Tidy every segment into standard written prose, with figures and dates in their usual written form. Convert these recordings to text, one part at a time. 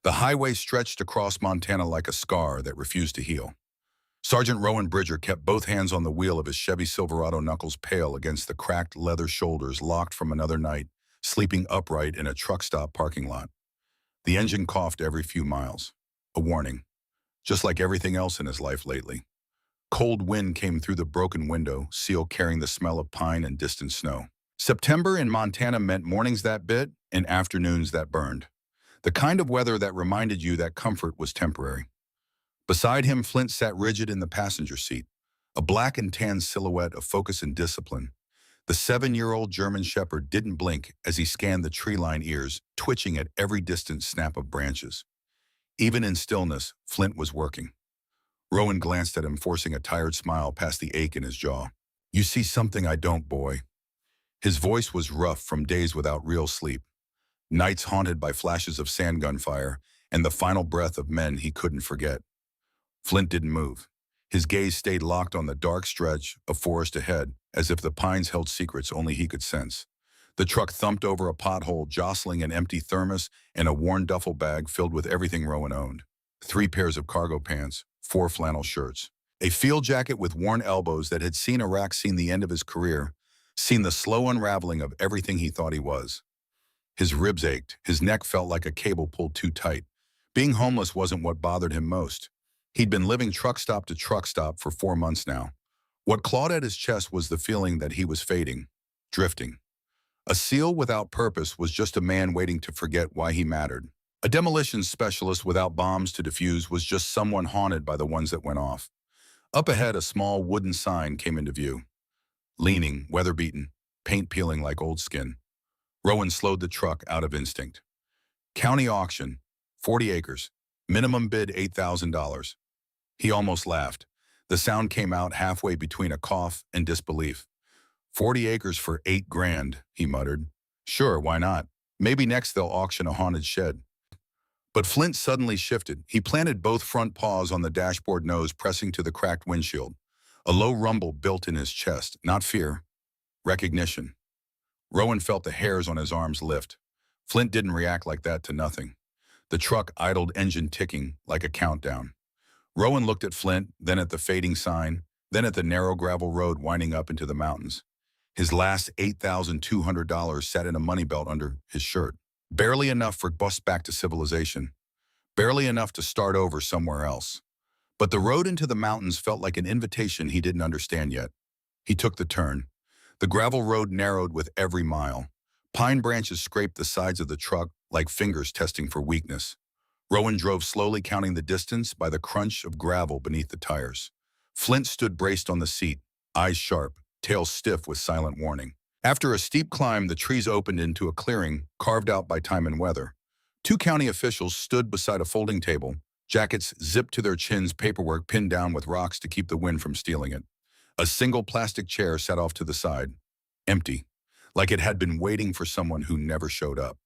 The highway stretched across Montana like a scar that refused to heal. Sergeant Rowan Bridger kept both hands on the wheel of his Chevy Silverado, knuckles pale against the cracked leather shoulders locked from another night, sleeping upright in a truck stop parking lot. The engine coughed every few miles. A warning, just like everything else in his life lately. Cold wind came through the broken window, seal carrying the smell of pine and distant snow. September in Montana meant mornings that bit and afternoons that burned. The kind of weather that reminded you that comfort was temporary. Beside him, Flint sat rigid in the passenger seat, a black and tan silhouette of focus and discipline. The 7-year-old German Shepherd didn't blink as he scanned the tree-lined ears, twitching at every distant snap of branches. Even in stillness, Flint was working. Rowan glanced at him, forcing a tired smile past the ache in his jaw. "You see something I don't, boy." His voice was rough from days without real sleep, nights haunted by flashes of sand gun fire and the final breath of men he couldn't forget. Flint didn't move. His gaze stayed locked on the dark stretch of forest ahead, as if the pines held secrets only he could sense. The truck thumped over a pothole, jostling an empty thermos and a worn duffel bag filled with everything Rowan owned. 3 pairs of cargo pants, 4 flannel shirts, a field jacket with worn elbows that had seen Iraq, seen the end of his career, seen the slow unraveling of everything he thought he was. His ribs ached, his neck felt like a cable pulled too tight. Being homeless wasn't what bothered him most. He'd been living truck stop to truck stop for 4 months now. What clawed at his chest was the feeling that he was fading, drifting. A SEAL without purpose was just a man waiting to forget why he mattered. A demolition specialist without bombs to defuse was just someone haunted by the ones that went off. Up ahead, a small wooden sign came into view. Leaning, weather-beaten, paint peeling like old skin. Rowan slowed the truck out of instinct. County auction, 40 acres, minimum bid $8,000. He almost laughed. The sound came out halfway between a cough and disbelief. 40 acres for $8,000, he muttered. Sure, why not? Maybe next they'll auction a haunted shed. But Flint suddenly shifted. He planted both front paws on the dashboard, nose pressing to the cracked windshield. A low rumble built in his chest, not fear, recognition. Rowan felt the hairs on his arms lift. Flint didn't react like that to nothing. The truck idled, engine ticking like a countdown. Rowan looked at Flint, then at the fading sign, then at the narrow gravel road winding up into the mountains. His last $8,200 sat in a money belt under his shirt. Barely enough for bus back to civilization. Barely enough to start over somewhere else. But the road into the mountains felt like an invitation he didn't understand yet. He took the turn. The gravel road narrowed with every mile. Pine branches scraped the sides of the truck like fingers testing for weakness. Rowan drove slowly, counting the distance by the crunch of gravel beneath the tires. Flint stood braced on the seat, eyes sharp, tail stiff with silent warning. After a steep climb, the trees opened into a clearing carved out by time and weather. 2 county officials stood beside a folding table, jackets zipped to their chins, paperwork pinned down with rocks to keep the wind from stealing it. A single plastic chair sat off to the side, empty, like it had been waiting for someone who never showed up.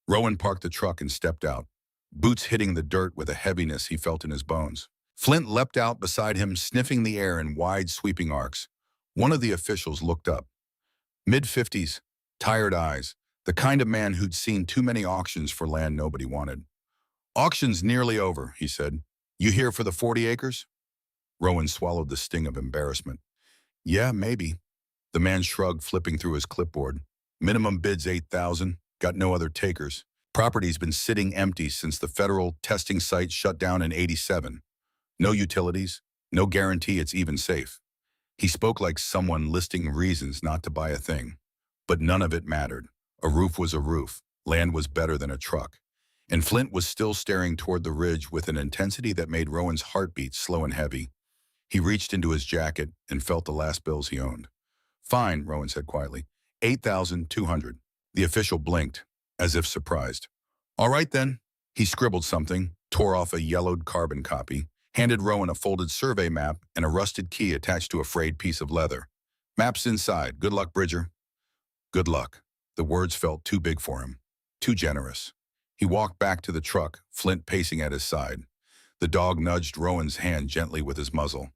Rowan parked the truck and stepped out, boots hitting the dirt with a heaviness he felt in his bones. Flint leapt out beside him, sniffing the air in wide, sweeping arcs. One of the officials looked up. Mid-50s, tired eyes, the kind of man who'd seen too many auctions for land nobody wanted. "Auction's nearly over," he said. "You here for the 40 acres? Rowan swallowed the sting of embarrassment. "Yeah, maybe." The man shrugged, flipping through his clipboard. "Minimum bid's 8,000. Got no other takers. Property's been sitting empty since the federal testing site shut down in '87. No utilities, no guarantee it's even safe." He spoke like someone listing reasons not to buy a thing. But none of it mattered. A roof was a roof. Land was better than a truck. And Flint was still staring toward the ridge with an intensity that made Rowan's heartbeat slow and heavy. He reached into his jacket and felt the last bills he owned. "Fine," Rowan said quietly. 8,200. The official blinked, as if surprised. "All right then." He scribbled something, tore off a yellowed carbon copy, handed Rowan a folded survey map and a rusted key attached to a frayed piece of leather. "Map's inside. Good luck, Bridger." Good luck. The words felt too big for him, too generous. He walked back to the truck, Flint pacing at his side. The dog nudged Rowan's hand gently with his muzzle,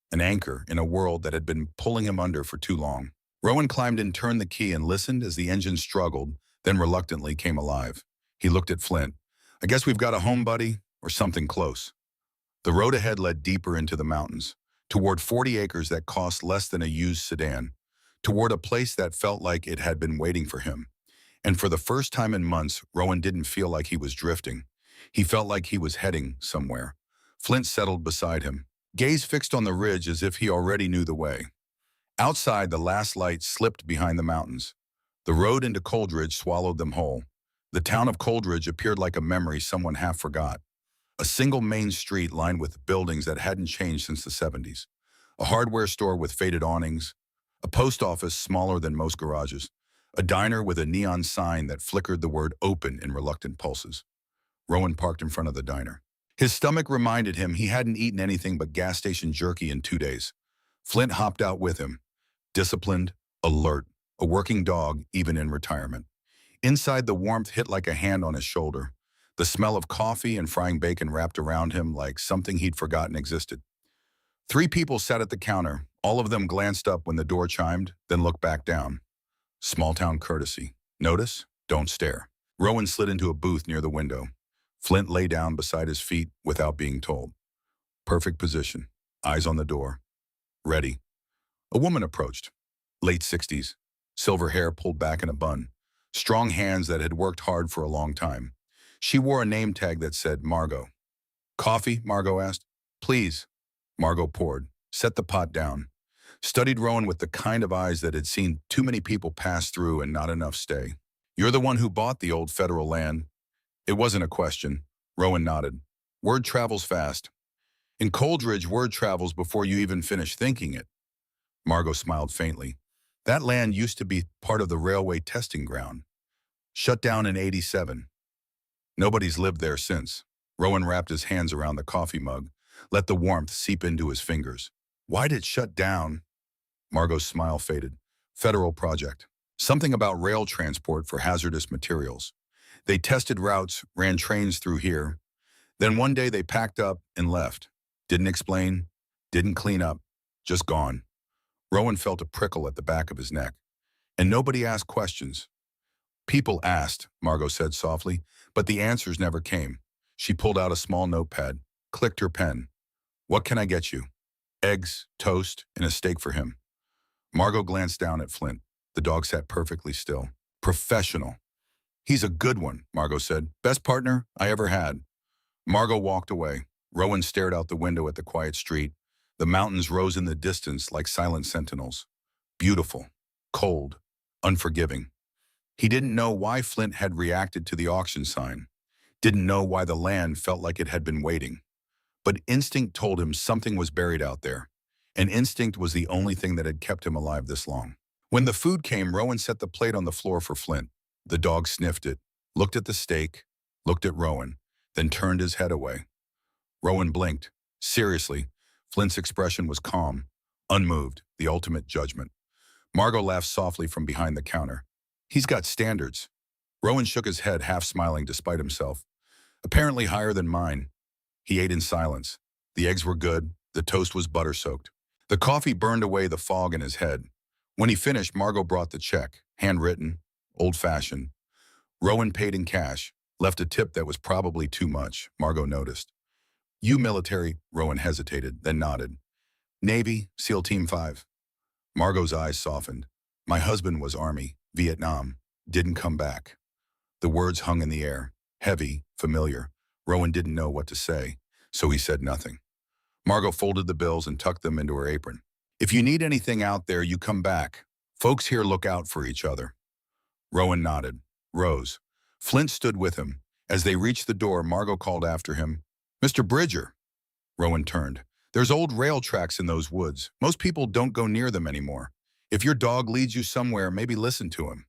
an anchor in a world that had been pulling him under for too long. Rowan climbed in, turned the key, and listened as the engine struggled, then reluctantly came alive. He looked at Flint, I guess we've got a home, buddy, or something close. The road ahead led deeper into the mountains, toward 40 acres that cost less than a used sedan, toward a place that felt like it had been waiting for him. And for the first time in months, Rowan didn't feel like he was drifting. He felt like he was heading somewhere. Flint settled beside him, gaze fixed on the ridge as if he already knew the way. Outside, the last light slipped behind the mountains. The road into Coldridge swallowed them whole. The town of Coldridge appeared like a memory someone half forgot. A single main street lined with buildings that hadn't changed since the 70s. A hardware store with faded awnings. A post office smaller than most garages. A diner with a neon sign that flickered the word open in reluctant pulses. Rowan parked in front of the diner. His stomach reminded him he hadn't eaten anything but gas station jerky in 2 days. Flint hopped out with him. Disciplined, alert, a working dog even in retirement. Inside, the warmth hit like a hand on his shoulder. The smell of coffee and frying bacon wrapped around him like something he'd forgotten existed. 3 people sat at the counter. All of them glanced up when the door chimed, then looked back down. Small-town courtesy. Notice, don't stare. Rowan slid into a booth near the window. Flint lay down beside his feet without being told. Perfect position. Eyes on the door. Ready. A woman approached. Late 60s. Silver hair pulled back in a bun. Strong hands that had worked hard for a long time. She wore a name tag that said Margot. Coffee? Margot asked. Please. Margot poured. Set the pot down. Studied Rowan with the kind of eyes that had seen too many people pass through and not enough stay. You're the one who bought the old federal land. It wasn't a question. Rowan nodded. Word travels fast. In Coldridge, word travels before you even finish thinking it. Margot smiled faintly. That land used to be part of the railway testing ground. Shut down in '87. Nobody's lived there since. Rowan wrapped his hands around the coffee mug, let the warmth seep into his fingers. Why'd it shut down? Margot's smile faded. Federal project. Something about rail transport for hazardous materials. They tested routes, ran trains through here. Then one day they packed up and left. Didn't explain, didn't clean up, just gone. Rowan felt a prickle at the back of his neck. And nobody asked questions. People asked, Margot said softly, but the answers never came. She pulled out a small notepad, clicked her pen. What can I get you? Eggs, toast, and a steak for him. Margot glanced down at Flint. The dog sat perfectly still. Professional. He's a good one, Margot said. Best partner I ever had. Margot walked away. Rowan stared out the window at the quiet street. The mountains rose in the distance like silent sentinels. Beautiful, cold, unforgiving. He didn't know why Flint had reacted to the auction sign. Didn't know why the land felt like it had been waiting. But instinct told him something was buried out there. And instinct was the only thing that had kept him alive this long. When the food came, Rowan set the plate on the floor for Flint. The dog sniffed it, looked at the steak, looked at Rowan, then turned his head away. Rowan blinked. Seriously, Flint's expression was calm, unmoved, the ultimate judgment. Margot laughed softly from behind the counter. He's got standards. Rowan shook his head, half smiling despite himself. Apparently higher than mine. He ate in silence. The eggs were good, the toast was butter-soaked. The coffee burned away the fog in his head. When he finished, Margot brought the check, handwritten, old-fashioned. Rowan paid in cash, left a tip that was probably too much, Margot noticed. You military, Rowan hesitated, then nodded. Navy, SEAL Team 5. Margot's eyes softened. My husband was Army, Vietnam, didn't come back. The words hung in the air, heavy, familiar. Rowan didn't know what to say, so he said nothing. Margot folded the bills and tucked them into her apron. If you need anything out there, you come back. Folks here look out for each other. Rowan nodded. Rose. Flint stood with him. As they reached the door, Margot called after him. Mr. Bridger. Rowan turned. There's old rail tracks in those woods. Most people don't go near them anymore. If your dog leads you somewhere, maybe listen to him.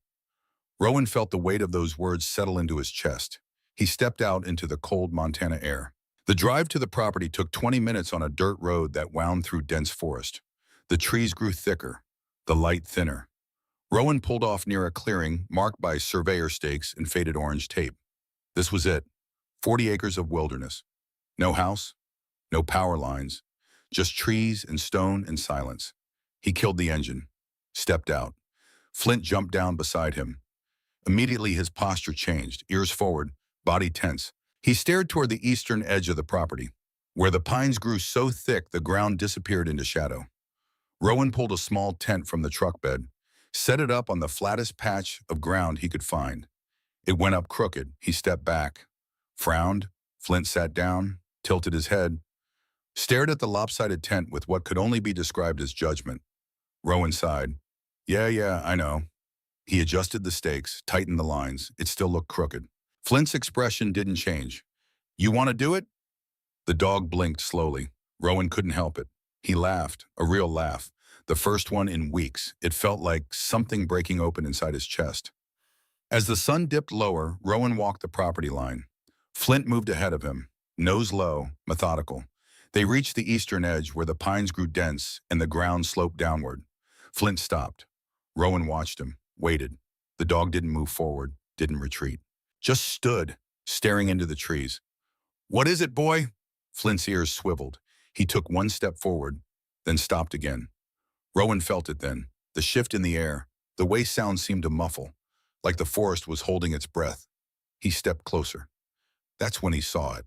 Rowan felt the weight of those words settle into his chest. He stepped out into the cold Montana air. The drive to the property took 20 minutes on a dirt road that wound through dense forest. The trees grew thicker, the light thinner. Rowan pulled off near a clearing marked by surveyor stakes and faded orange tape. This was it. 40 acres of wilderness. No house, no power lines, just trees and stone and silence. He killed the engine, stepped out. Flint jumped down beside him. Immediately his posture changed, ears forward, body tense. He stared toward the eastern edge of the property, where the pines grew so thick the ground disappeared into shadow. Rowan pulled a small tent from the truck bed, set it up on the flattest patch of ground he could find. It went up crooked. He stepped back, frowned. Flint sat down, tilted his head, stared at the lopsided tent with what could only be described as judgment. Rowan sighed. Yeah, I know. He adjusted the stakes, tightened the lines. It still looked crooked. Flint's expression didn't change. You want to do it? The dog blinked slowly. Rowan couldn't help it. He laughed, a real laugh. The first one in weeks. It felt like something breaking open inside his chest. As the sun dipped lower, Rowan walked the property line. Flint moved ahead of him, nose low, methodical. They reached the eastern edge where the pines grew dense and the ground sloped downward. Flint stopped. Rowan watched him, waited. The dog didn't move forward, didn't retreat. Just stood, staring into the trees. What is it, boy? Flint's ears swiveled. He took one step forward, then stopped again. Rowan felt it then, the shift in the air. The way sound seemed to muffle, like the forest was holding its breath. He stepped closer. That's when he saw it,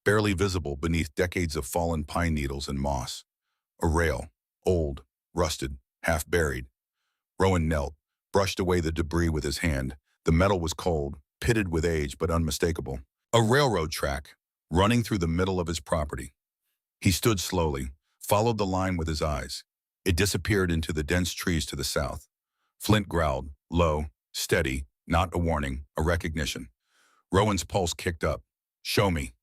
barely visible beneath decades of fallen pine needles and moss. A rail, old, rusted, half buried. Rowan knelt, brushed away the debris with his hand. The metal was cold, pitted with age, but unmistakable. A railroad track, running through the middle of his property. He stood slowly, followed the line with his eyes. It disappeared into the dense trees to the south. Flint growled, low, steady, not a warning, a recognition. Rowan's pulse kicked up. Show me.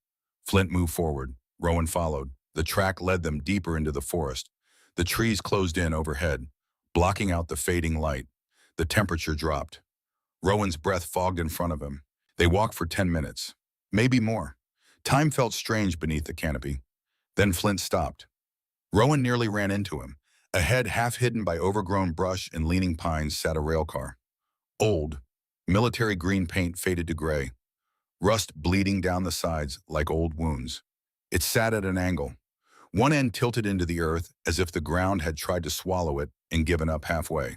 Flint moved forward. Rowan followed. The track led them deeper into the forest. The trees closed in overhead, blocking out the fading light. The temperature dropped. Rowan's breath fogged in front of him. They walked for 10 minutes, maybe more. Time felt strange beneath the canopy. Then Flint stopped. Rowan nearly ran into him. Ahead, half hidden by overgrown brush and leaning pines, sat a railcar. Old, military green paint faded to gray, rust bleeding down the sides like old wounds. It sat at an angle, one end tilted into the earth as if the ground had tried to swallow it and given up halfway.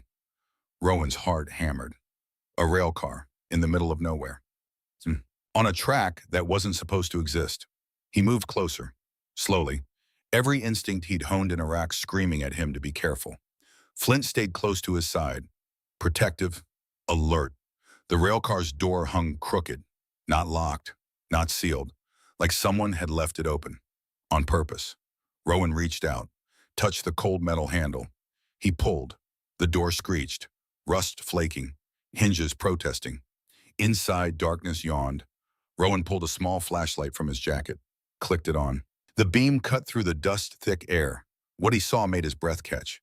Rowan's heart hammered. A rail car, in the middle of nowhere. On a track that wasn't supposed to exist. He moved closer, slowly, every instinct he'd honed in Iraq screaming at him to be careful. Flint stayed close to his side, protective, alert. The railcar's door hung crooked, not locked, not sealed, like someone had left it open, on purpose. Rowan reached out, touched the cold metal handle. He pulled. The door screeched, rust flaking, hinges protesting. Inside, darkness yawned. Rowan pulled a small flashlight from his jacket, clicked it on. The beam cut through the dust-thick air. What he saw made his breath catch.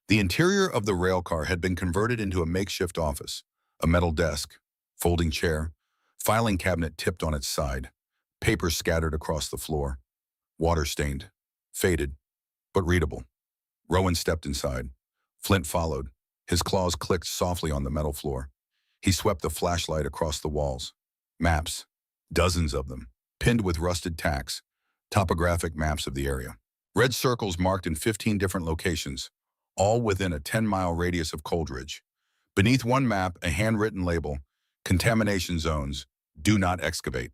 The interior of the railcar had been converted into a makeshift office, a metal desk, folding chair, filing cabinet tipped on its side, papers scattered across the floor, water-stained, faded, but readable. Rowan stepped inside. Flint followed. His claws clicked softly on the metal floor. He swept the flashlight across the walls. Maps, dozens of them, pinned with rusted tacks, topographic maps of the area. Red circles marked in 15 different locations, all within a 10-mile radius of Coldridge. Beneath one map, a handwritten label, contamination zones, do not excavate.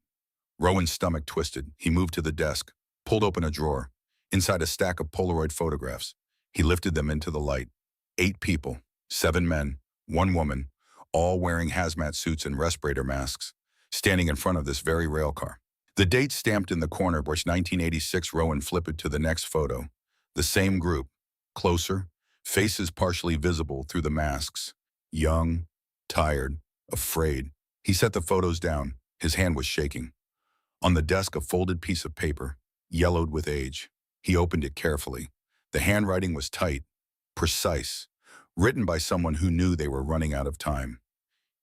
Rowan's stomach twisted. He moved to the desk, pulled open a drawer. Inside a stack of Polaroid photographs, he lifted them into the light. 8 people, 7 men, 1 woman, all wearing hazmat suits and respirator masks, standing in front of this very railcar. The date stamped in the corner, which 1986. Rowan flipped to the next photo. The same group, closer, faces partially visible through the masks. Young, tired, afraid. He set the photos down. His hand was shaking. On the desk, a folded piece of paper, yellowed with age. He opened it carefully. The handwriting was tight, precise, written by someone who knew they were running out of time.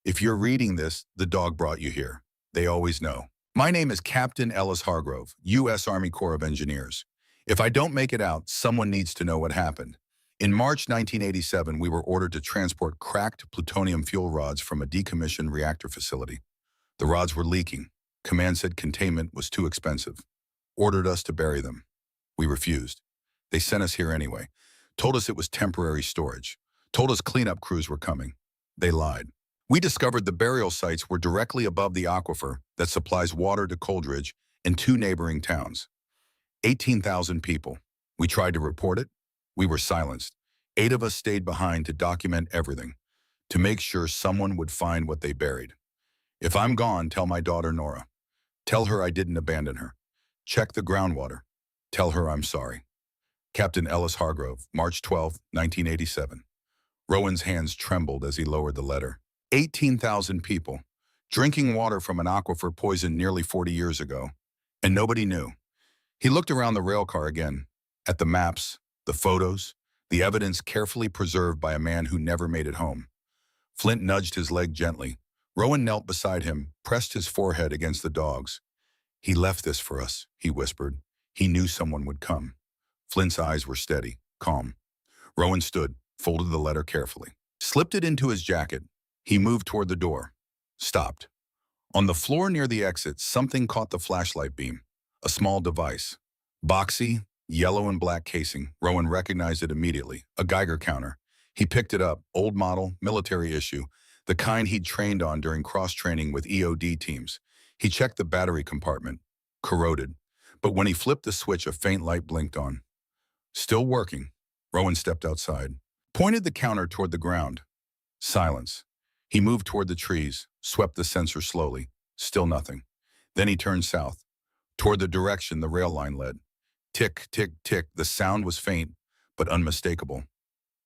If you're reading this, the dog brought you here. They always know. My name is Captain Ellis Hargrove, U.S. Army Corps of Engineers. If I don't make it out, someone needs to know what happened. In March 1987, we were ordered to transport cracked plutonium fuel rods from a decommissioned reactor facility. The rods were leaking. Command said containment was too expensive. Ordered us to bury them. We refused. They sent us here anyway. Told us it was temporary storage. Told us cleanup crews were coming. They lied. We discovered the burial sites were directly above the aquifer that supplies water to Coldridge and two neighboring towns. 18,000 people. We tried to report it. We were silenced. 8 of us stayed behind to document everything, to make sure someone would find what they buried. If I'm gone, tell my daughter Nora. Tell her I didn't abandon her. Check the groundwater. Tell her I'm sorry. Captain Ellis Hargrove, March 12, 1987. Rowan's hands trembled as he lowered the letter. 18,000 people, drinking water from an aquifer poisoned nearly 40 years ago, and nobody knew. He looked around the railcar again, at the maps, the photos, the evidence carefully preserved by a man who never made it home. Flint nudged his leg gently. Rowan knelt beside him, pressed his forehead against the dog's. He left this for us, he whispered. He knew someone would come. Flint's eyes were steady, calm. Rowan stood, folded the letter carefully, slipped it into his jacket. He moved toward the door, stopped. On the floor near the exit, something caught the flashlight beam, a small device. Boxy, yellow and black casing. Rowan recognized it immediately, a Geiger counter. He picked it up, old model, military issue, the kind he'd trained on during cross-training with EOD teams. He checked the battery compartment, corroded, but when he flipped the switch, a faint light blinked on. Still working. Rowan stepped outside, pointed the counter toward the ground. Silence. He moved toward the trees, swept the sensor slowly. Still nothing. Then he turned south, toward the direction the rail line led. Tick, tick, tick. The sound was faint, but unmistakable.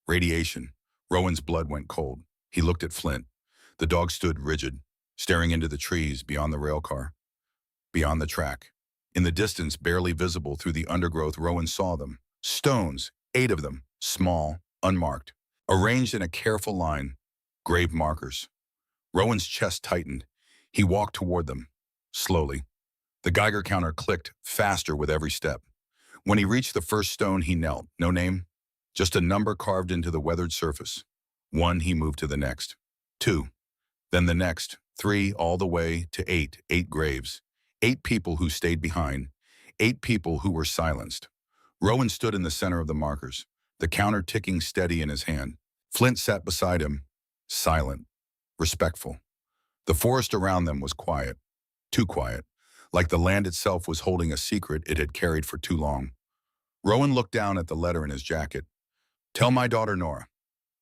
Radiation. Rowan's blood went cold. He looked at Flint. The dog stood rigid, staring into the trees beyond the rail car, beyond the track. In the distance, barely visible through the undergrowth, Rowan saw them. Stones, 8 of them, small, unmarked, arranged in a careful line, grave markers. Rowan's chest tightened. He walked toward them, slowly. The Geiger counter clicked faster with every step. When he reached the first stone, he knelt. No name, just a number carved into the weathered surface. 1, he moved to the next. 2, then the next. 3, all the way to 8. 8 graves. 8 people who stayed behind. 8 people who were silenced. Rowan stood in the center of the markers, the counter ticking steady in his hand. Flint sat beside him, silent, respectful. The forest around them was quiet, too quiet, like the land itself was holding a secret it had carried for too long. Rowan looked down at the letter in his jacket. Tell my daughter Nora.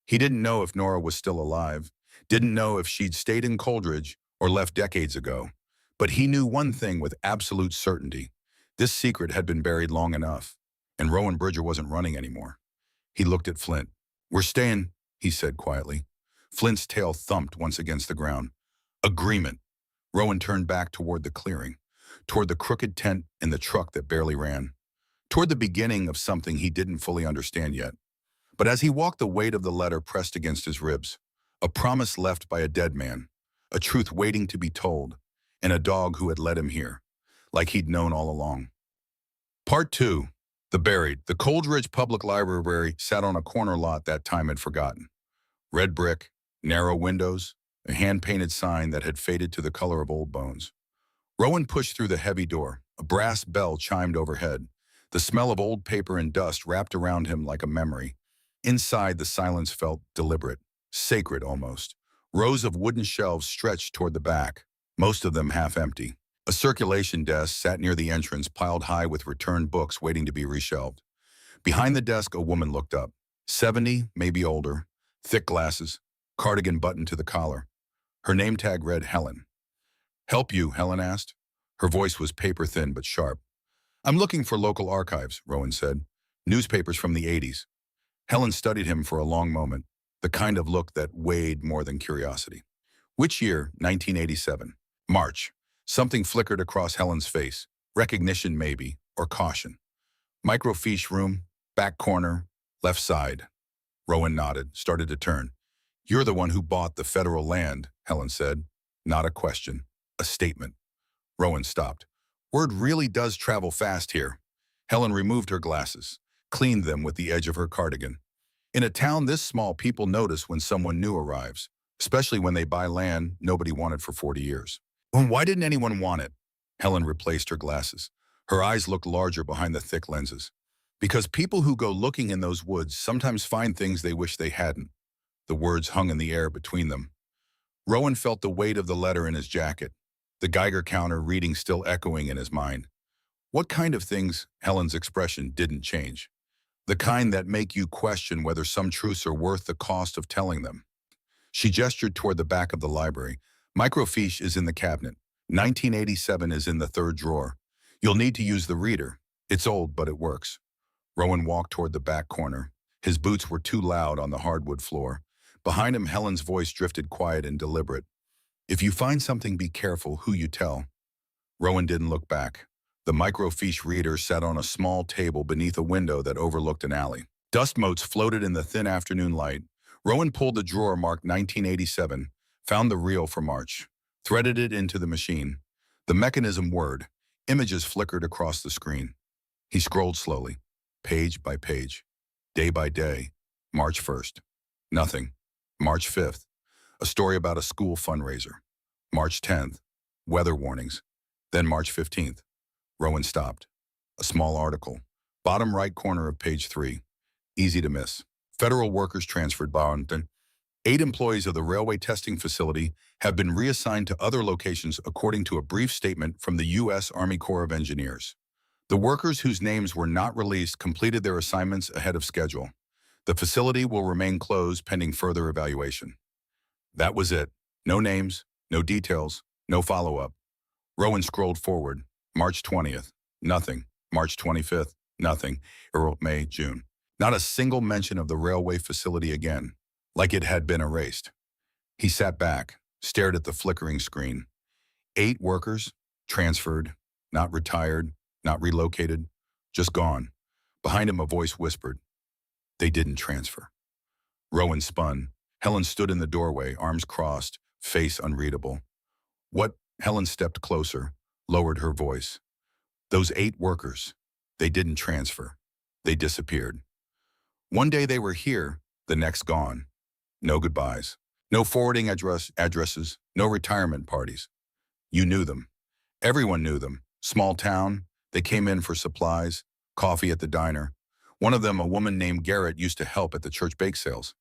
He didn't know if Nora was still alive, didn't know if she'd stayed in Coldridge or left decades ago. But he knew one thing with absolute certainty. This secret had been buried long enough, and Rowan Bridger wasn't running anymore. He looked at Flint. We're staying, he said quietly. Flint's tail thumped once against the ground. Agreement. Rowan turned back toward the clearing, toward the crooked tent and the truck that barely ran, toward the beginning of something he didn't fully understand yet. But as he walked, the weight of the letter pressed against his ribs, a promise left by a dead man, a truth waiting to be told, and a dog who had led him here, like he'd known all along. Part 2. The Buried. The Coldridge Public Library sat on a corner lot that time had forgotten. Red brick, narrow windows, a hand-painted sign that had faded to the color of old bones. Rowan pushed through the heavy door. A brass bell chimed overhead. The smell of old paper and dust wrapped around him like a memory. Inside, the silence felt deliberate, sacred almost. Rows of wooden shelves stretched toward the back, most of them half empty. A circulation desk sat near the entrance, piled high with returned books waiting to be reshelved. Behind the desk, a woman looked up. 70, maybe older, thick glasses, cardigan buttoned to the collar. Her name tag read Helen. Help you, Helen asked. Her voice was paper-thin but sharp. I'm looking for local archives, Rowan said. Newspapers from the 80s. Helen studied him for a long moment, the kind of look that weighed more than curiosity. Which year? 1987. March. Something flickered across Helen's face. Recognition maybe, or caution. Microfiche room, back corner, left side. Rowan nodded, started to turn. You're the one who bought the federal land, Helen said. Not a question, a statement. Rowan stopped. Word really does travel fast here. Helen removed her glasses, cleaned them with the edge of her cardigan. In a town this small, people notice when someone new arrives, especially when they buy land nobody wanted for 40 years. Why didn't anyone want it? Helen replaced her glasses. Her eyes looked larger behind the thick lenses. Because people who go looking in those woods sometimes find things they wish they hadn't. The words hung in the air between them. Rowan felt the weight of the letter in his jacket, the Geiger counter reading still echoing in his mind. What kind of things? Helen's expression didn't change. The kind that make you question whether some truths are worth the cost of telling them. She gestured toward the back of the library. Microfiche is in the cabinet. 1987 is in the third drawer. You'll need to use the reader. It's old, but it works. Rowan walked toward the back corner. His boots were too loud on the hardwood floor. Behind him, Helen's voice drifted quiet and deliberate. If you find something, be careful who you tell. Rowan didn't look back. The microfiche reader sat on a small table beneath a window that overlooked an alley. Dust motes floated in the thin afternoon light. Rowan pulled the drawer marked 1987, found the reel for March, threaded it into the machine. The mechanism whirred. Images flickered across the screen. He scrolled slowly, page by page, day by day. March 1st. Nothing. March 5th. A story about a school fundraiser. March 10th. Weather warnings. Then March 15th. Rowan stopped. A small article. Bottom right corner of page 3. Easy to miss. Federal workers transferred Barrington. 8 employees of the railway testing facility have been reassigned to other locations according to a brief statement from the U.S. Army Corps of Engineers. The workers whose names were not released completed their assignments ahead of schedule. The facility will remain closed pending further evaluation. That was it. No names, no details, no follow-up. Rowan scrolled forward. March 20th. Nothing. March 25th. Nothing. April, May, June. Not a single mention of the railway facility again, like it had been erased. He sat back, stared at the flickering screen. 8 workers, transferred, not retired, not relocated, just gone. Behind him a voice whispered, they didn't transfer. Rowan spun. Helen stood in the doorway, arms crossed, face unreadable. What? Helen stepped closer, lowered her voice. Those 8 workers, they didn't transfer. They disappeared. One day they were here, the next gone. No goodbyes. No forwarding addresses, no retirement parties. You knew them. Everyone knew them. Small town, they came in for supplies, coffee at the diner. One of them, a woman named Garrett, used to help at the church bake sales.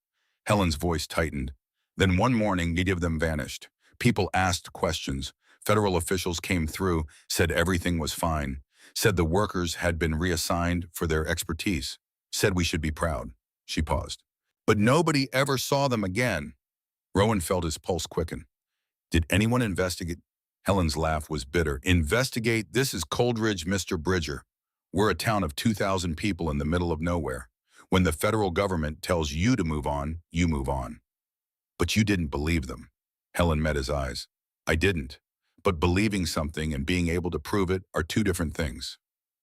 Helen's voice tightened. Then one morning, each of them vanished. People asked questions. Federal officials came through, said everything was fine, said the workers had been reassigned for their expertise, said we should be proud. She paused. But nobody ever saw them again. Rowan felt his pulse quicken. Did anyone investigate? Helen's laugh was bitter. Investigate? This is Coldridge, Mr. Bridger. We're a town of 2,000 people in the middle of nowhere. When the federal government tells you to move on, you move on. But you didn't believe them. Helen met his eyes. I didn't. But believing something and being able to prove it are 2 different things.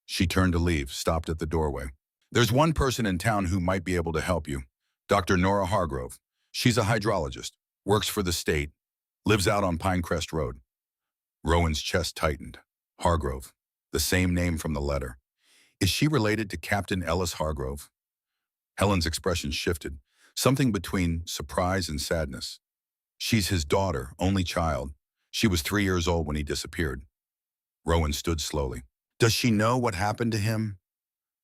She turned to leave, stopped at the doorway. There's one person in town who might be able to help you. Dr. Nora Hargrove. She's a hydrologist, works for the state, lives out on Pinecrest Road. Rowan's chest tightened. Hargrove, the same name from the letter. Is she related to Captain Ellis Hargrove? Helen's expression shifted, something between surprise and sadness. She's his daughter, only child. She was 3 years old when he disappeared. Rowan stood slowly. Does she know what happened to him?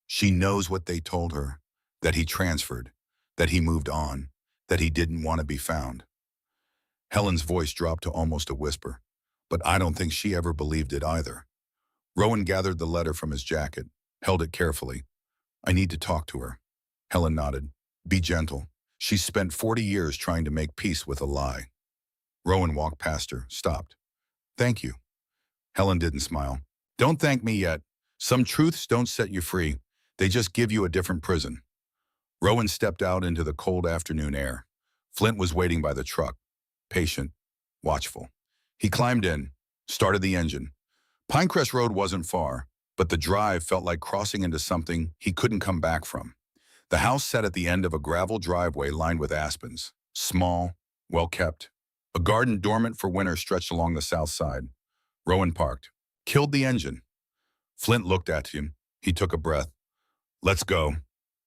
She knows what they told her, that he transferred, that he moved on, that he didn't want to be found. Helen's voice dropped to almost a whisper, but I don't think she ever believed it either. Rowan gathered the letter from his jacket, held it carefully. I need to talk to her. Helen nodded. Be gentle. She's spent 40 years trying to make peace with a lie. Rowan walked past her, stopped. Thank you. Helen didn't smile. Don't thank me yet. Some truths don't set you free. They just give you a different prison. Rowan stepped out into the cold afternoon air. Flint was waiting by the truck, patient, watchful. He climbed in, started the engine. Pinecrest Road wasn't far, but the drive felt like crossing into something he couldn't come back from. The house sat at the end of a gravel driveway lined with aspens, small, well-kept. A garden dormant for winter stretched along the south side. Rowan parked, killed the engine. Flint looked at him. He took a breath. Let's go.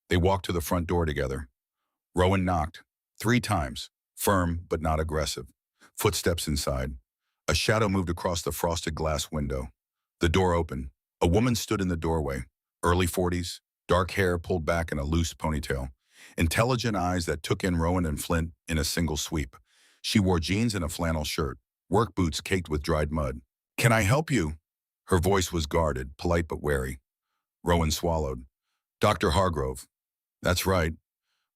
They walked to the front door together. Rowan knocked, 3 times, firm but not aggressive. Footsteps inside. A shadow moved across the frosted glass window. The door opened. A woman stood in the doorway, early 40s, dark hair pulled back in a loose ponytail, intelligent eyes that took in Rowan and Flint in a single sweep. She wore jeans and a flannel shirt, work boots caked with dried mud. "Can I help you?" Her voice was guarded, polite but wary. Rowan swallowed. "Dr. Hargrove." "That's right.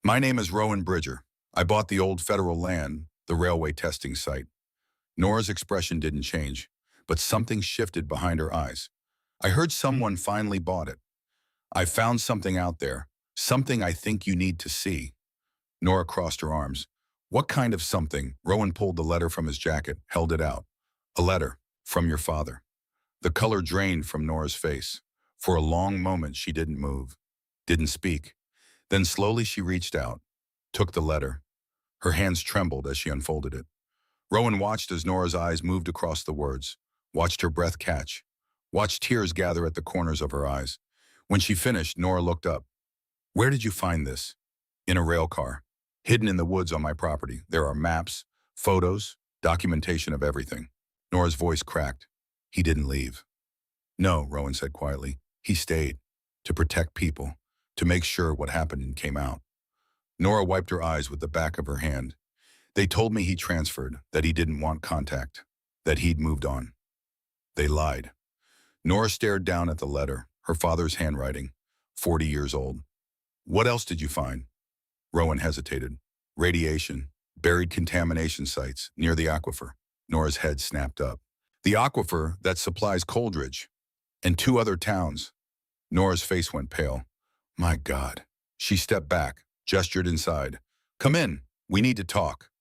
My name is Rowan Bridger. I bought the old federal land, the railway testing site." Nora's expression didn't change, but something shifted behind her eyes. "I heard someone finally bought it. I found something out there, something I think you need to see." Nora crossed her arms. "What kind of something?" Rowan pulled the letter from his jacket, held it out. "A letter. From your father." The color drained from Nora's face. For a long moment she didn't move, didn't speak. Then slowly she reached out, took the letter. Her hands trembled as she unfolded it. Rowan watched as Nora's eyes moved across the words, watched her breath catch, watched tears gather at the corners of her eyes. When she finished, Nora looked up. "Where did you find this?" "In a rail car. Hidden in the woods on my property. There are maps, photos, documentation of everything." Nora's voice cracked. "He didn't leave." "No," Rowan said quietly. "He stayed. To protect people. To make sure what happened came out." Nora wiped her eyes with the back of her hand. "They told me he transferred, that he didn't want contact, that he'd moved on." They lied. Nora stared down at the letter, her father's handwriting, 40 years old. "What else did you find?" Rowan hesitated. "Radiation, buried contamination sites near the aquifer." Nora's head snapped up. "The aquifer that supplies Coldridge and 2 other towns." Nora's face went pale. "My God." She stepped back, gestured inside. "Come in. We need to talk."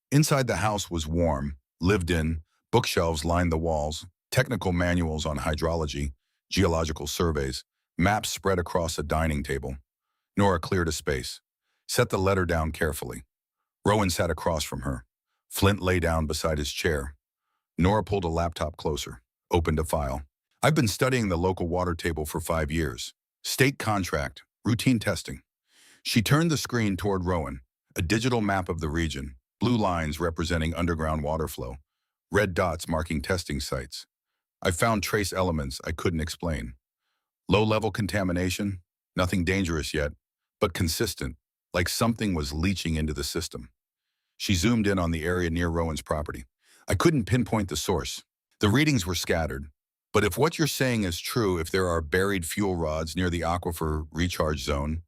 Inside the house was warm, lived in, bookshelves lined the walls, technical manuals on hydrology, geological surveys, maps spread across a dining table. Nora cleared a space, set the letter down carefully. Rowan sat across from her. Flint lay down beside his chair. Nora pulled a laptop closer, opened a file. "I've been studying the local water table for 5 years. State contract, routine testing." She turned the screen toward Rowan, a digital map of the region, blue lines representing underground water flow, red dots marking testing sites. "I found trace elements I couldn't explain. Low-level contamination, nothing dangerous yet, but consistent, like something was leaching into the system." She zoomed in on the area near Rowan's property. "I couldn't pinpoint the source. The readings were scattered. But if what you're saying is true, if there are buried fuel rods near the aquifer recharge zone."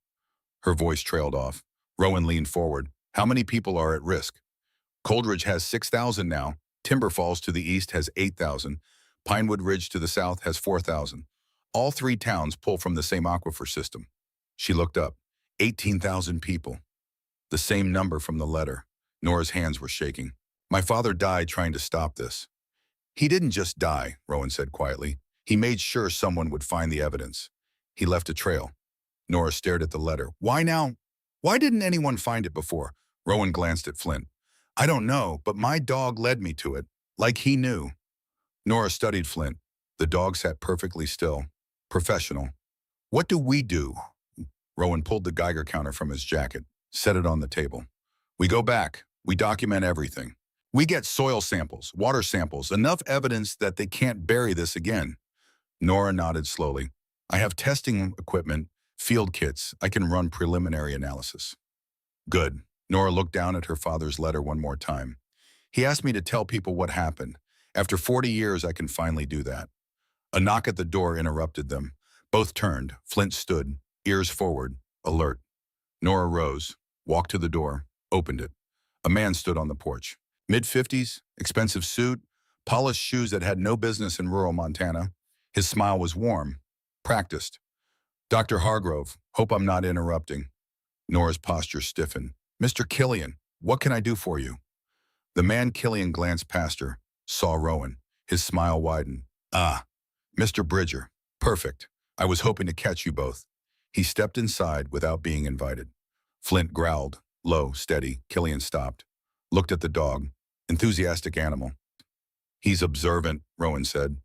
Her voice trailed off. Rowan leaned forward. "How many people are at risk?" "Coldridge has 6,000 now. Timber Falls to the east has 8,000. Pinewood Ridge to the south has 4,000. All 3 towns pull from the same aquifer system." She looked up. 18,000 people. The same number from the letter. Nora's hands were shaking. "My father died trying to stop this." "He didn't just die," Rowan said quietly. "He made sure someone would find the evidence. He left a trail." Nora stared at the letter. "Why now? Why didn't anyone find it before?" Rowan glanced at Flint. "I don't know, but my dog led me to it, like he knew." Nora studied Flint. The dog sat perfectly still. Professional. "What do we do?" Rowan pulled the Geiger counter from his jacket, set it on the table. "We go back. We document everything. We get soil samples, water samples, enough evidence that they can't bury this again." Nora nodded slowly. "I have testing equipment, field kits. I can run preliminary analysis." "Good." Nora looked down at her father's letter one more time. "He asked me to tell people what happened. After 40 years, I can finally do that." A knock at the door interrupted them. Both turned. Flint stood, ears forward, alert. Nora rose, walked to the door, opened it. A man stood on the porch. Mid-50s, expensive suit, polished shoes that had no business in rural Montana. His smile was warm, practiced. "Dr. Hargrove, hope I'm not interrupting." Nora's posture stiffened. "Mr. Killian, what can I do for you?" The man Killian glanced past her, saw Rowan. His smile widened. "Ah, Mr. Bridger. Perfect. I was hoping to catch you both." He stepped inside without being invited. Flint growled, low, steady. Killian stopped, looked at the dog. Enthusiastic animal. "He's observant," Rowan said.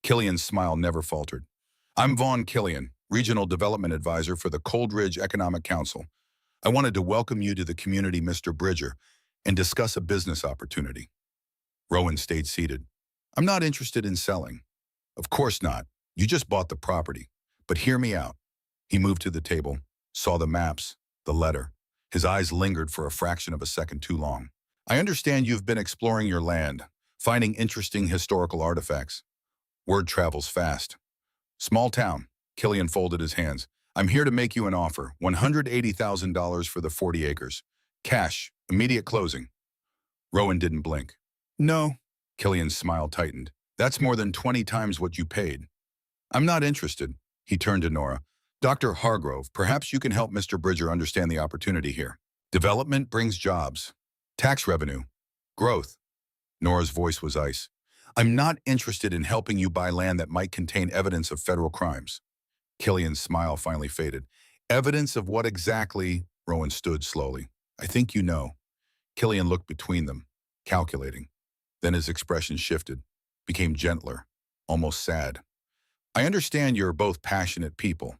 Killian's smile never faltered. "I'm Vaughn Killian, Regional Development Advisor for the Coldridge Economic Council. I wanted to welcome you to the community, Mr. Bridger, and discuss a business opportunity." Rowan stayed seated. "I'm not interested in selling." "Of course not. You just bought the property. But hear me out." He moved to the table, saw the maps, the letter. His eyes lingered for a fraction of a second too long. I understand you've been exploring your land, finding interesting historical artifacts. Word travels fast. Small town. Killian folded his hands. I'm here to make you an offer. $180,000 for the 40 acres. Cash. Immediate closing. Rowan didn't blink. No. Killian's smile tightened. That's more than 20 times what you paid. I'm not interested. He turned to Nora. Dr. Hargrove, perhaps you can help Mr. Bridger understand the opportunity here. Development brings jobs, tax revenue, growth. Nora's voice was ice. I'm not interested in helping you buy land that might contain evidence of federal crimes. Killian's smile finally faded. Evidence of what exactly? Rowan stood slowly. I think you know. Killian looked between them, calculating. Then his expression shifted, became gentler, almost sad. I understand you're both passionate people,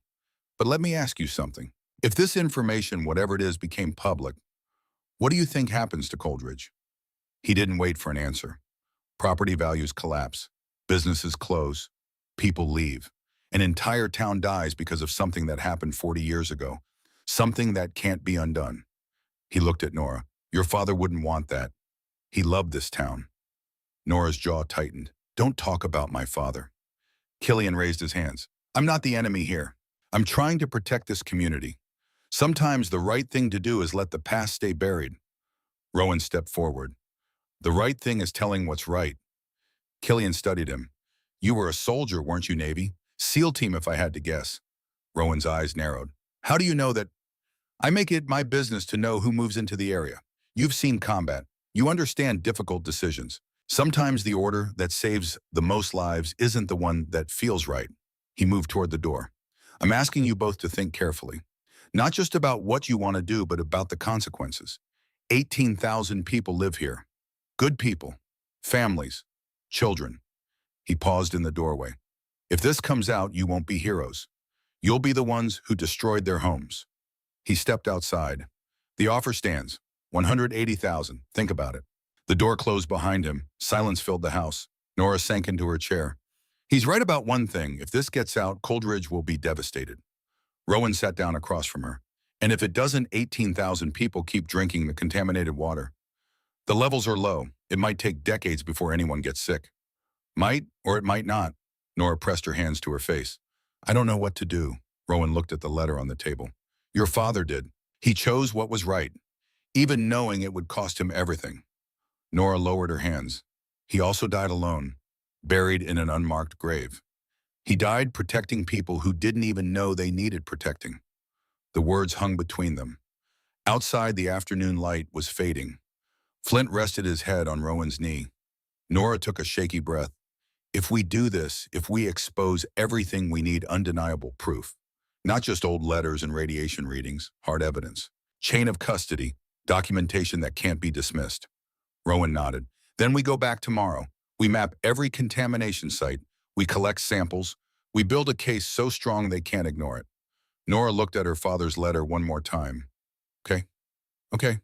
but let me ask you something. If this information, whatever it is, became public, what do you think happens to Coldridge? He didn't wait for an answer. Property values collapse, businesses close, people leave. An entire town dies because of something that happened 40 years ago, something that can't be undone. He looked at Nora. Your father wouldn't want that. He loved this town. Nora's jaw tightened. Don't talk about my father. Killian raised his hands. I'm not the enemy here. I'm trying to protect this community. Sometimes the right thing to do is let the past stay buried. Rowan stepped forward. The right thing is telling what's right. Killian studied him. You were a soldier, weren't you, Navy? SEAL team, if I had to guess. Rowan's eyes narrowed. How do you know that? I make it my business to know who moves into the area. You've seen combat. You understand difficult decisions. Sometimes the order that saves the most lives isn't the one that feels right. He moved toward the door. I'm asking you both to think carefully. Not just about what you want to do, but about the consequences. 18,000 people live here. Good people, families, children. He paused in the doorway. If this comes out, you won't be heroes. You'll be the ones who destroyed their homes. He stepped outside. The offer stands. 180,000. Think about it. The door closed behind him. Silence filled the house. Nora sank into her chair. He's right about one thing. If this gets out, Coldridge will be devastated. Rowan sat down across from her. And if it doesn't, 18,000 people keep drinking the contaminated water. The levels are low. It might take decades before anyone gets sick. Might, or it might not. Nora pressed her hands to her face. I don't know what to do. Rowan looked at the letter on the table. Your father did. He chose what was right, even knowing it would cost him everything. Nora lowered her hands. He also died alone, buried in an unmarked grave. He died protecting people who didn't even know they needed protecting. The words hung between them. Outside, the afternoon light was fading. Flint rested his head on Rowan's knee. Nora took a shaky breath. If we do this, if we expose everything, we need undeniable proof. Not just old letters and radiation readings, hard evidence. Chain of custody, documentation that can't be dismissed. Rowan nodded. Then we go back tomorrow. We map every contamination site. We collect samples. We build a case so strong they can't ignore it. Nora looked at her father's letter one more time. Okay. Okay.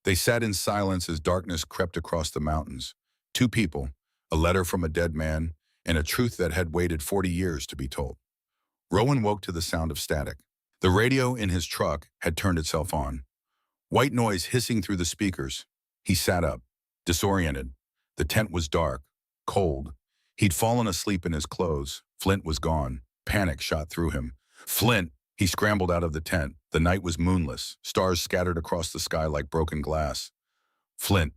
They sat in silence as darkness crept across the mountains. Two people, a letter from a dead man, and a truth that had waited 40 years to be told. Rowan woke to the sound of static. The radio in his truck had turned itself on. White noise hissing through the speakers. He sat up, disoriented. The tent was dark, cold. He'd fallen asleep in his clothes. Flint was gone. Panic shot through him. Flint! He scrambled out of the tent. The night was moonless. Stars scattered across the sky like broken glass. Flint!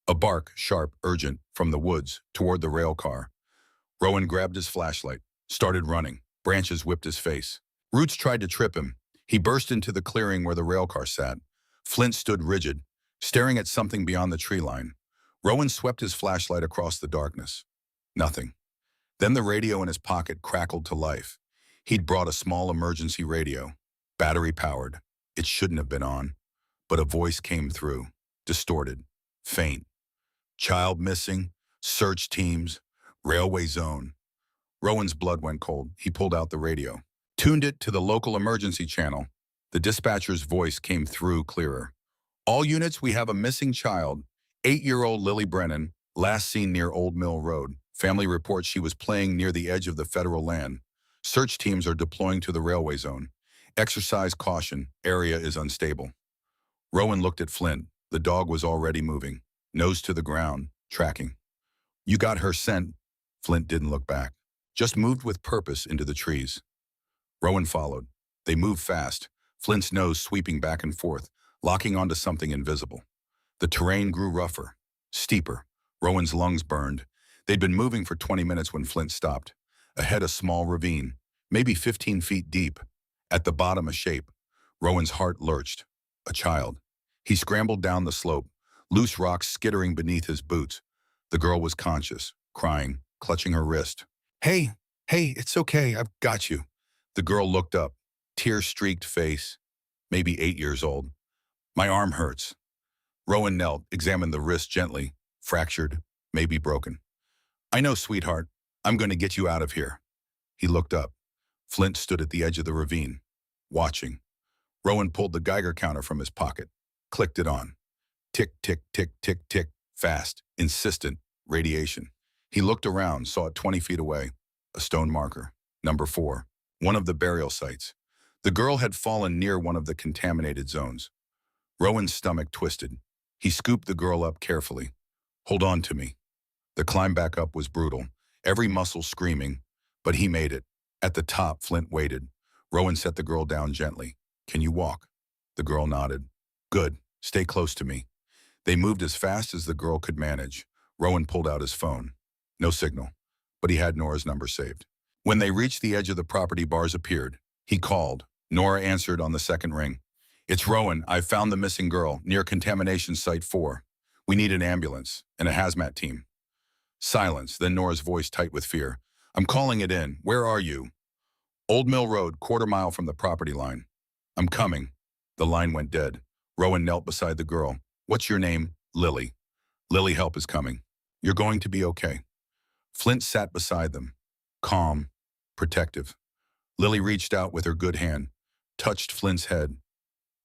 A bark, sharp, urgent, from the woods, toward the rail car. Rowan grabbed his flashlight, started running. Branches whipped his face. Roots tried to trip him. He burst into the clearing where the rail car sat. Flint stood rigid, staring at something beyond the tree line. Rowan swept his flashlight across the darkness. Nothing. Then the radio in his pocket crackled to life. He'd brought a small emergency radio, battery-powered. It shouldn't have been on. But a voice came through, distorted, faint. Child missing, search teams, railway zone. Rowan's blood went cold. He pulled out the radio, tuned it to the local emergency channel. The dispatcher's voice came through clearer. All units, we have a missing child, 8-year-old Lily Brennan, last seen near Old Mill Road. Family reports she was playing near the edge of the federal land. Search teams are deploying to the railway zone. Exercise caution, area is unstable. Rowan looked at Flint. The dog was already moving. nose to the ground, tracking. You got her scent. Flint didn't look back, just moved with purpose into the trees. Rowan followed. They moved fast, Flint's nose sweeping back and forth, locking onto something invisible. The terrain grew rougher, steeper. Rowan's lungs burned. They'd been moving for 20 minutes when Flint stopped. Ahead, a small ravine, maybe 15 feet deep. At the bottom, a shape. Rowan's heart lurched. A child. He scrambled down the slope, loose rocks skittering beneath his boots. The girl was conscious, crying, clutching her wrist. Hey, it's okay, I've got you. The girl looked up, tear-streaked face, maybe 8 years old. My arm hurts. Rowan knelt, examined the wrist gently, fractured, maybe broken. I know, sweetheart. I'm going to get you out of here. He looked up. Flint stood at the edge of the ravine, watching. Rowan pulled the Geiger counter from his pocket, clicked it on. Tick, tick, tick, tick, tick, fast, insistent, radiation. He looked around, saw it 20 feet away. A stone marker, number 4, one of the burial sites. The girl had fallen near one of the contaminated zones. Rowan's stomach twisted. He scooped the girl up carefully. Hold on to me. The climb back up was brutal, every muscle screaming, but he made it. At the top, Flint waited. Rowan set the girl down gently. Can you walk? The girl nodded. Good. Stay close to me. They moved as fast as the girl could manage. Rowan pulled out his phone. No signal, but he had Nora's number saved. When they reached the edge of the property, bars appeared. He called. Nora answered on the second ring. It's Rowan. I've found the missing girl near contamination site 4. We need an ambulance and a hazmat team. Silence, then Nora's voice tight with fear. I'm calling it in. Where are you? Old Mill Road, quarter-mile from the property line. I'm coming. The line went dead. Rowan knelt beside the girl. What's your name? Lily. Lily, help is coming. You're going to be okay. Flint sat beside them, calm, protective. Lily reached out with her good hand, touched Flint's head.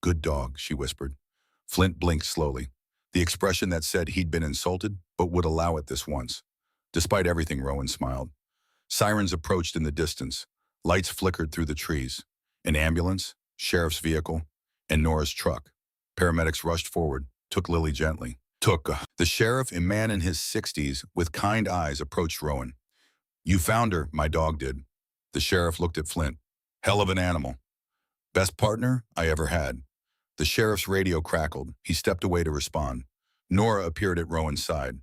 Good dog, she whispered. Flint blinked slowly, the expression that said he'd been insulted but would allow it this once. Despite everything, Rowan smiled. Sirens approached in the distance. Lights flickered through the trees. An ambulance, sheriff's vehicle, and Nora's truck. Paramedics rushed forward, took Lily gently. The sheriff, a man in his 60s, with kind eyes, approached Rowan. You found her, my dog did. The sheriff looked at Flint. Hell of an animal. Best partner I ever had. The sheriff's radio crackled. He stepped away to respond. Nora appeared at Rowan's side.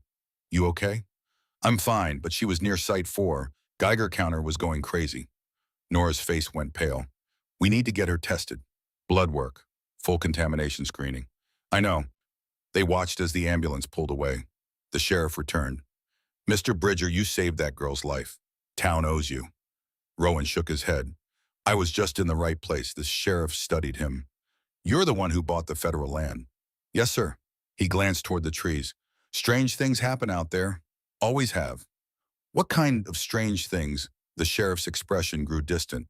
You okay? I'm fine, but she was near Site 4. Geiger counter was going crazy. Nora's face went pale. We need to get her tested. Blood work. Full contamination screening. I know. They watched as the ambulance pulled away. The sheriff returned. Mr. Bridger, you saved that girl's life. Town owes you. Rowan shook his head. I was just in the right place. The sheriff studied him. You're the one who bought the federal land. Yes, sir. He glanced toward the trees. Strange things happen out there. Always have. What kind of strange things? The sheriff's expression grew distant.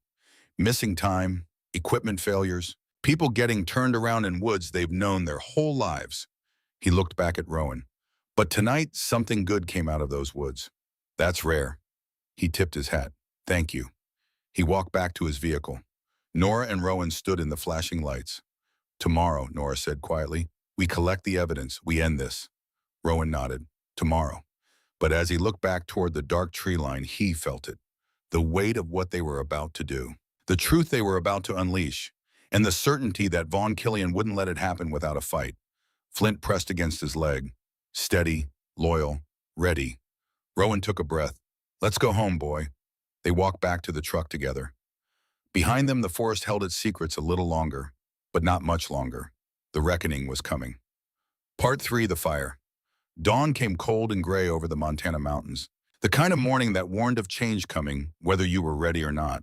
Missing time, equipment failures, people getting turned around in woods they've known their whole lives. He looked back at Rowan. But tonight, something good came out of those woods. That's rare. He tipped his hat. Thank you. He walked back to his vehicle. Nora and Rowan stood in the flashing lights. Tomorrow, Nora said quietly, we collect the evidence, we end this. Rowan nodded. Tomorrow. But as he looked back toward the dark tree line, he felt it. The weight of what they were about to do. The truth they were about to unleash. And the certainty that Vaughn Killian wouldn't let it happen without a fight. Flint pressed against his leg. Steady, loyal, ready. Rowan took a breath. Let's go home, boy. They walked back to the truck together. Behind them, the forest held its secrets a little longer, but not much longer. The reckoning was coming. Part 3, the fire. Dawn came cold and gray over the Montana mountains. The kind of morning that warned of change coming, whether you were ready or not.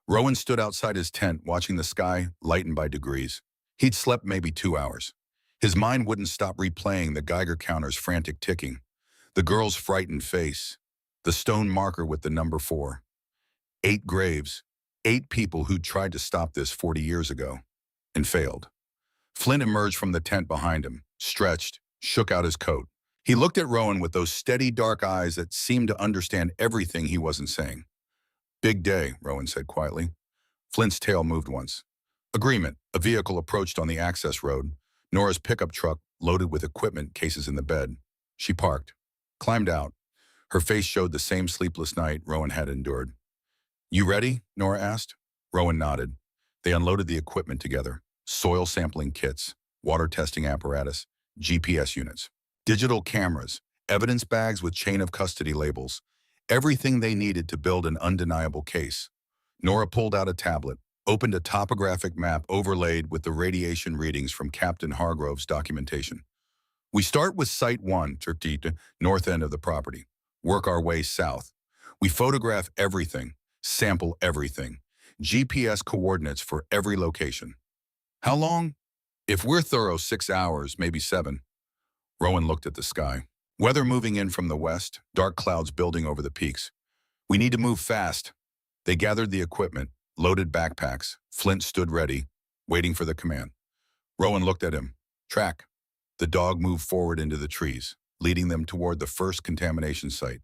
Rowan stood outside his tent, watching the sky lighten by degrees. He'd slept maybe 2 hours. His mind wouldn't stop replaying the Geiger counter's frantic ticking, the girl's frightened face, the stone marker with the number 4. 8 graves, 8 people who'd tried to stop this 40 years ago, and failed. Flint emerged from the tent behind him, stretched, shook out his coat. He looked at Rowan with those steady, dark eyes that seemed to understand everything he wasn't saying. Big day, Rowan said quietly. Flint's tail moved once. Agreement. A vehicle approached on the access road. Nora's pickup truck, loaded with equipment cases in the bed. She parked, climbed out. Her face showed the same sleepless night Rowan had endured. You ready? Nora asked. Rowan nodded. They unloaded the equipment together. Soil sampling kits, water testing apparatus, GPS units, digital cameras, evidence bags with chain of custody labels, everything they needed to build an undeniable case. Nora pulled out a tablet, opened a topographic map overlaid with the radiation readings from Captain Hargrove's documentation. We start with Site 1, north end of the property. Work our way south. We photograph everything, sample everything. GPS coordinates for every location. How long? If we're thorough, 6 hours, maybe 7. Rowan looked at the sky. Weather moving in from the west, dark clouds building over the peaks. We need to move fast. They gathered the equipment, loaded backpacks. Flint stood ready, waiting for the command. Rowan looked at him. Track. The dog moved forward into the trees, leading them toward the first contamination site.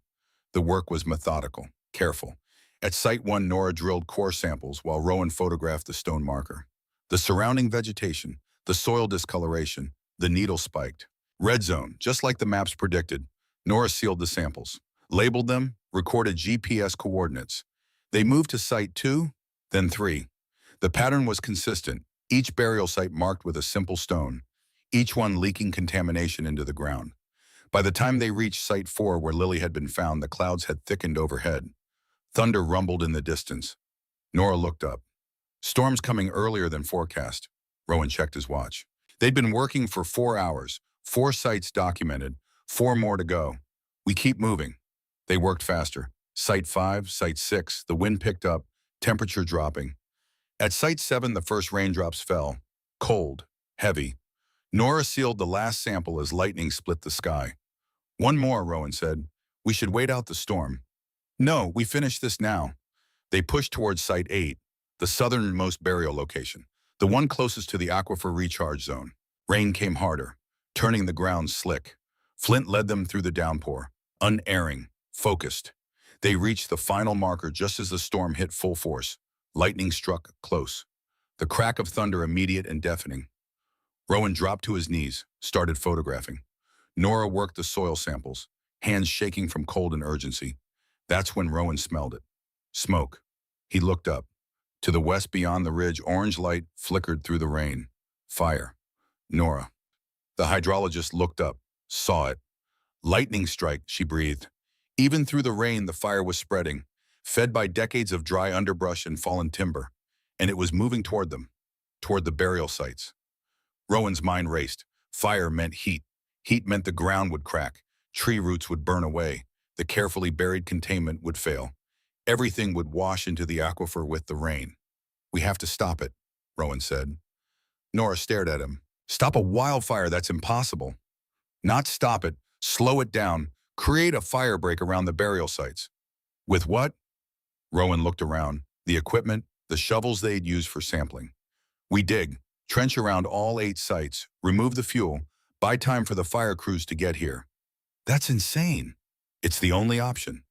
The work was methodical, careful. At Site 1, Nora drilled core samples while Rowan photographed the stone marker. The surrounding vegetation, the soil discoloration, the needle spiked. Red zone, just like the maps predicted. Nora sealed the samples, labeled them, recorded GPS coordinates. They moved to Site 2, then 3. The pattern was consistent, each burial site marked with a simple stone, each one leaking contamination into the ground. By the time they reached Site 4, where Lily had been found, the clouds had thickened overhead. Thunder rumbled in the distance. Nora looked up. Storm's coming earlier than forecast. Rowan checked his watch. They'd been working for 4 hours, 4 sites documented, 4 more to go. We keep moving. They worked faster. Site 5, Site 6, the wind picked up, temperature dropping. At Site 7, the first raindrops fell. Cold, heavy. Nora sealed the last sample as lightning split the sky. One more, Rowan said. We should wait out the storm. No, we finish this now. They pushed towards Site 8, the southernmost burial location, the one closest to the aquifer recharge zone. Rain came harder, turning the ground slick. Flint led them through the downpour, unerring, focused. They reached the final marker just as the storm hit full force. Lightning struck close. The crack of thunder immediate and deafening. Rowan dropped to his knees, started photographing. Nora worked the soil samples, hands shaking from cold and urgency. That's when Rowan smelled it. Smoke. He looked up. To the west beyond the ridge, orange light flickered through the rain. Fire. Nora. The hydrologist looked up, saw it. Lightning strike, she breathed. Even through the rain, the fire was spreading, fed by decades of dry underbrush and fallen timber, and it was moving toward them, toward the burial sites. Rowan's mind raced. Fire meant heat. Heat meant the ground would crack, tree roots would burn away, the carefully buried containment would fail. Everything would wash into the aquifer with the rain. We have to stop it, Rowan said. Nora stared at him. Stop a wildfire, that's impossible. Not stop it, slow it down, create a fire break around the burial sites. With what? Rowan looked around. The equipment, the shovels they'd used for sampling. We dig, trench around all 8 sites, remove the fuel, buy time for the fire crews to get here. That's insane. It's the only option.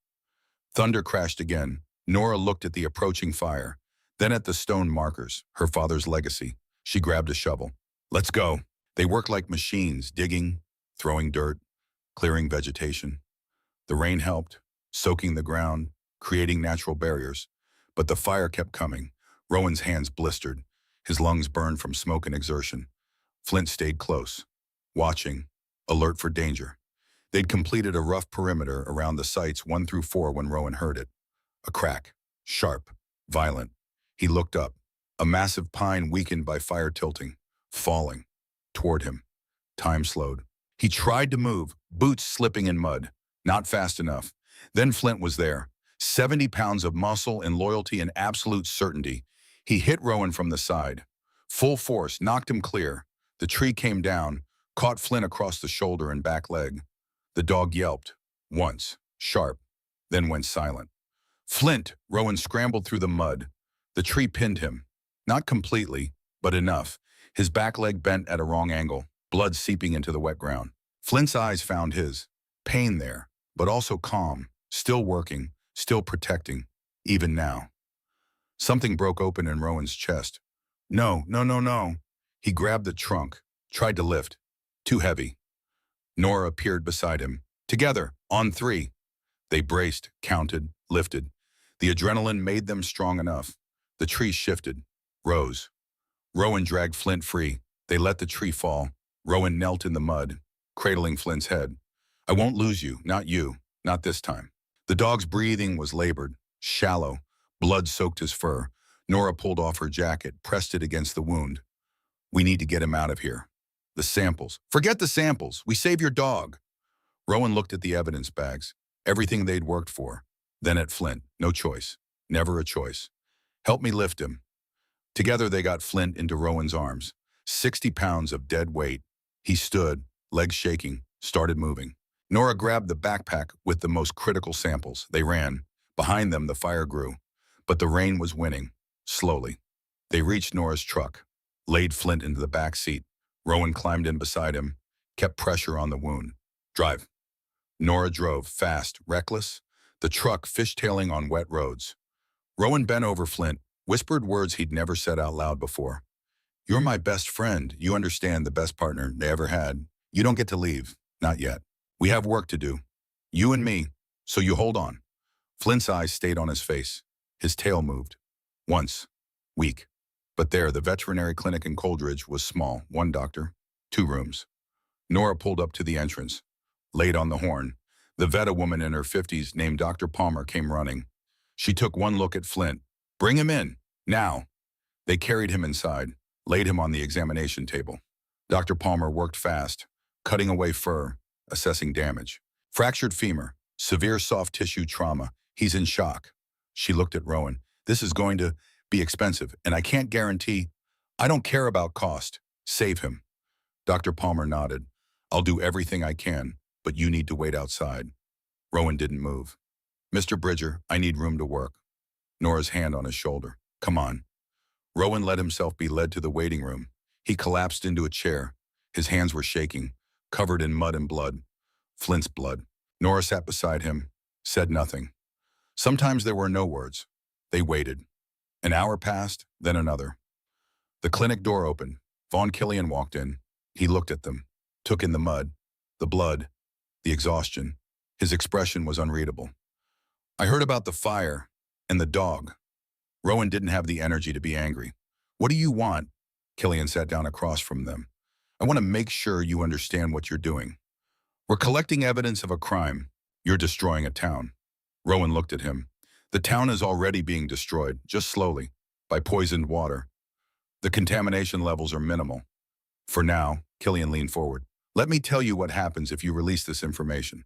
Thunder crashed again. Nora looked at the approaching fire, then at the stone markers, her father's legacy. She grabbed a shovel. Let's go. They worked like machines, digging, throwing dirt, clearing vegetation. The rain helped, soaking the ground, creating natural barriers. But the fire kept coming. Rowan's hands blistered. His lungs burned from smoke and exertion. Flint stayed close, watching, alert for danger. They'd completed a rough perimeter around the sites 1 through 4 when Rowan heard it. A crack, sharp, violent. He looked up. A massive pine weakened by fire tilting, falling, toward him. Time slowed. He tried to move, boots slipping in mud. Not fast enough. Then Flint was there. 70 pounds of muscle and loyalty and absolute certainty. He hit Rowan from the side. Full force, knocked him clear. The tree came down, caught Flint across the shoulder and back leg. The dog yelped, once, sharp, then went silent. Flint! Rowan scrambled through the mud. The tree pinned him. Not completely, but enough. His back leg bent at a wrong angle, blood seeping into the wet ground. Flint's eyes found his. Pain there, but also calm, still working, still protecting, even now. Something broke open in Rowan's chest. No, no, no, no. He grabbed the trunk, tried to lift. Too heavy. Nora appeared beside him. Together, on three. They braced, counted, lifted. The adrenaline made them strong enough. The tree shifted, rose. Rowan dragged Flint free. They let the tree fall. Rowan knelt in the mud, cradling Flint's head. I won't lose you, not this time. The dog's breathing was labored, shallow. Blood soaked his fur. Nora pulled off her jacket, pressed it against the wound. We need to get him out of here. The samples. Forget the samples. We save your dog. Rowan looked at the evidence bags, everything they'd worked for. Then at Flint. No choice. Never a choice. Help me lift him. Together they got Flint into Rowan's arms. 60 pounds of dead weight. He stood, legs shaking, started moving. Nora grabbed the backpack with the most critical samples. They ran. Behind them, the fire grew. But the rain was winning. Slowly. They reached Nora's truck, laid Flint into the back seat. Rowan climbed in beside him, kept pressure on the wound. Drive. Nora drove, fast, reckless, the truck fishtailing on wet roads. Rowan bent over Flint, whispered words he'd never said out loud before. You're my best friend. You understand, the best partner they ever had. You don't get to leave. Not yet. We have work to do. You and me. So you hold on. Flint's eyes stayed on his face. His tail moved. Once. Weak. But there, the veterinary clinic in Coldridge was small. 1 doctor, 2 rooms. Nora pulled up to the entrance, laid on the horn. The vet, a woman in her 50s named Dr. Palmer, came running. She took one look at Flint. Bring him in. Now. They carried him inside, laid him on the examination table. Dr. Palmer worked fast, cutting away fur, assessing damage. Fractured femur, severe soft tissue trauma. He's in shock. She looked at Rowan. This is going to be expensive, and I can't guarantee. I don't care about cost. Save him. Dr. Palmer nodded. I'll do everything I can, but you need to wait outside. Rowan didn't move. Mr. Bridger, I need room to work. Nora's hand on his shoulder. Come on. Rowan let himself be led to the waiting room. He collapsed into a chair. His hands were shaking, covered in mud and blood. Flint's blood. Nora sat beside him, said nothing. Sometimes there were no words. They waited. An hour passed, then another. The clinic door opened. Vaughn Killian walked in. He looked at them, took in the mud, the blood, the exhaustion. His expression was unreadable. I heard about the fire and the dog. Rowan didn't have the energy to be angry. What do you want? Killian sat down across from them. I want to make sure you understand what you're doing. We're collecting evidence of a crime. You're destroying a town. Rowan looked at him. The town is already being destroyed, just slowly, by poisoned water. The contamination levels are minimal. For now, Killian leaned forward. Let me tell you what happens if you release this information.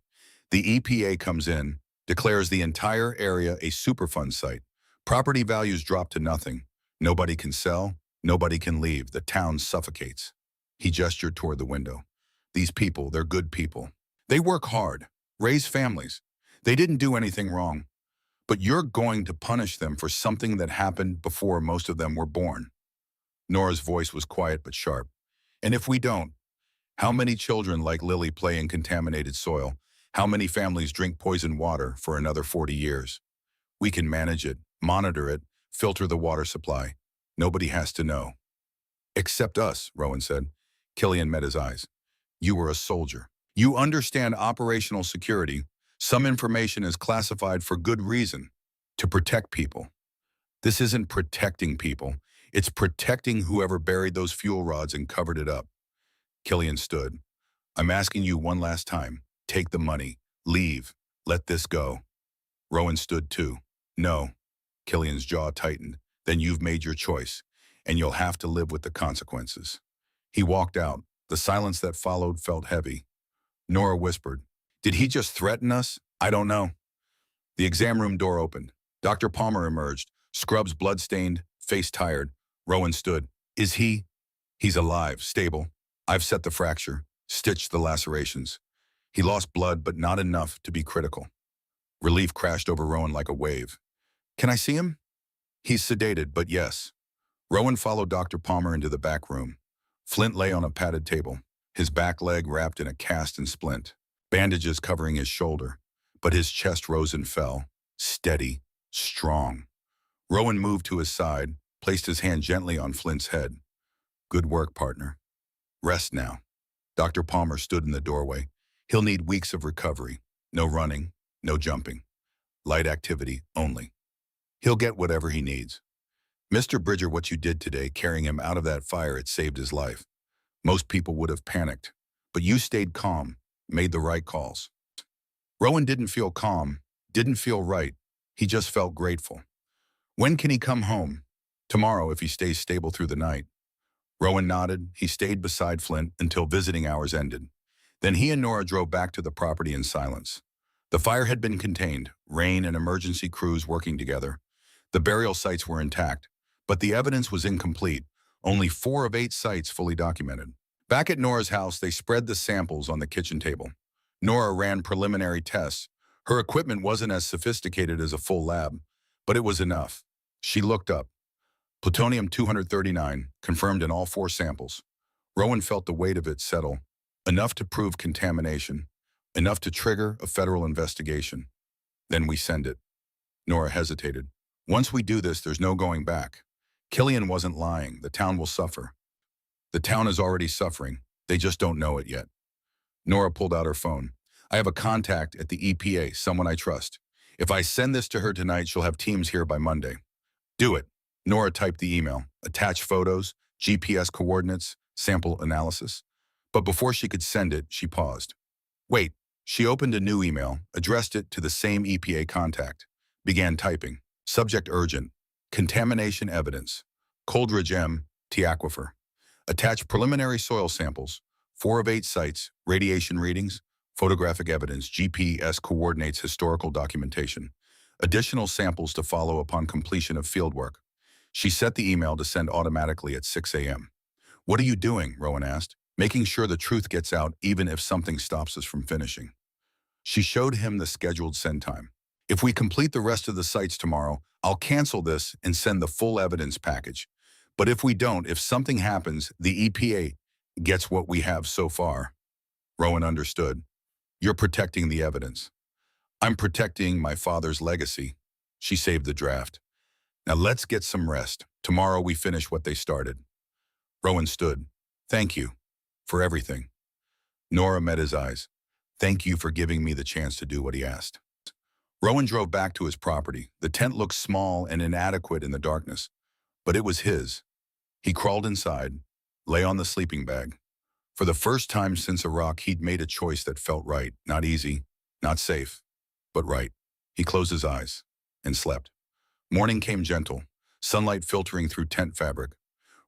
The EPA comes in, declares the entire area a Superfund site. Property values drop to nothing. Nobody can sell, nobody can leave. The town suffocates. He gestured toward the window. These people, they're good people. They work hard, raise families. They didn't do anything wrong. But you're going to punish them for something that happened before most of them were born. Nora's voice was quiet but sharp. And if we don't, how many children like Lily play in contaminated soil? How many families drink poisoned water for another 40 years? We can manage it, monitor it, filter the water supply. Nobody has to know. Except us, Rowan said. Killian met his eyes. You were a soldier. You understand operational security. Some information is classified for good reason, to protect people. This isn't protecting people. It's protecting whoever buried those fuel rods and covered it up. Killian stood. I'm asking you one last time. Take the money. Leave. Let this go. Rowan stood too. No. Killian's jaw tightened. Then you've made your choice, and you'll have to live with the consequences. He walked out. The silence that followed felt heavy. Nora whispered, Did he just threaten us? I don't know. The exam room door opened. Dr. Palmer emerged, scrubs blood-stained, face tired. Rowan stood. Is he? He's alive, stable. I've set the fracture, stitched the lacerations. He lost blood, but not enough to be critical. Relief crashed over Rowan like a wave. Can I see him? He's sedated, but yes. Rowan followed Dr. Palmer into the back room. Flint lay on a padded table, his back leg wrapped in a cast and splint, bandages covering his shoulder, but his chest rose and fell, steady, strong. Rowan moved to his side, placed his hand gently on Flint's head. Good work, partner. Rest now. Dr. Palmer stood in the doorway. He'll need weeks of recovery. No running, no jumping. Light activity only. He'll get whatever he needs. Mr. Bridger, what you did today, carrying him out of that fire, it saved his life. Most people would have panicked, but you stayed calm, made the right calls. Rowan didn't feel calm, didn't feel right. He just felt grateful. When can he come home? Tomorrow, if he stays stable through the night. Rowan nodded. He stayed beside Flint until visiting hours ended. Then he and Nora drove back to the property in silence. The fire had been contained, rain and emergency crews working together. The burial sites were intact, but the evidence was incomplete, only 4 of 8 sites fully documented. Back at Nora's house, they spread the samples on the kitchen table. Nora ran preliminary tests. Her equipment wasn't as sophisticated as a full lab, but it was enough. She looked up. Plutonium-239, confirmed in all 4 samples. Rowan felt the weight of it settle, enough to prove contamination, enough to trigger a federal investigation. Then we send it. Nora hesitated. Once we do this, there's no going back. Killian wasn't lying. The town will suffer. The town is already suffering. They just don't know it yet. Nora pulled out her phone. I have a contact at the EPA, someone I trust. If I send this to her tonight, she'll have teams here by Monday. Do it. Nora typed the email, attached photos, GPS coordinates, sample analysis. But before she could send it, she paused. Wait. She opened a new email, addressed it to the same EPA contact, began typing. Subject urgent. Contamination evidence. Coldridge M. T. Aquifer. Attached preliminary soil samples. 4 of 8 sites. Radiation readings. Photographic evidence. GPS coordinates historical documentation. Additional samples to follow upon completion of fieldwork. She set the email to send automatically at 6 a.m. What are you doing? Rowan asked. Making sure the truth gets out even if something stops us from finishing. She showed him the scheduled send time. If we complete the rest of the sites tomorrow, I'll cancel this and send the full evidence package. But if we don't, if something happens, the EPA gets what we have so far. Rowan understood. You're protecting the evidence. I'm protecting my father's legacy. She saved the draft. Now let's get some rest. Tomorrow we finish what they started. Rowan stood. Thank you for everything. Nora met his eyes. Thank you for giving me the chance to do what he asked. Rowan drove back to his property. The tent looked small and inadequate in the darkness, but it was his. He crawled inside, lay on the sleeping bag. For the first time since Iraq, he'd made a choice that felt right. Not easy, not safe, but right. He closed his eyes and slept. Morning came gentle, sunlight filtering through tent fabric.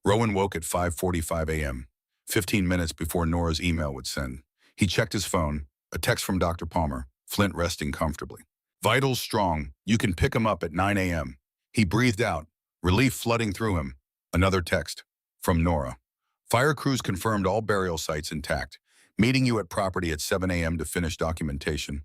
Rowan woke at 5:45 a.m., 15 minutes before Nora's email would send. He checked his phone, a text from Dr. Palmer, Flint resting comfortably. Vitals strong, you can pick him up at 9 a.m. He breathed out, relief flooding through him. Another text from Nora. Fire crews confirmed all burial sites intact, meeting you at property at 7 a.m. to finish documentation.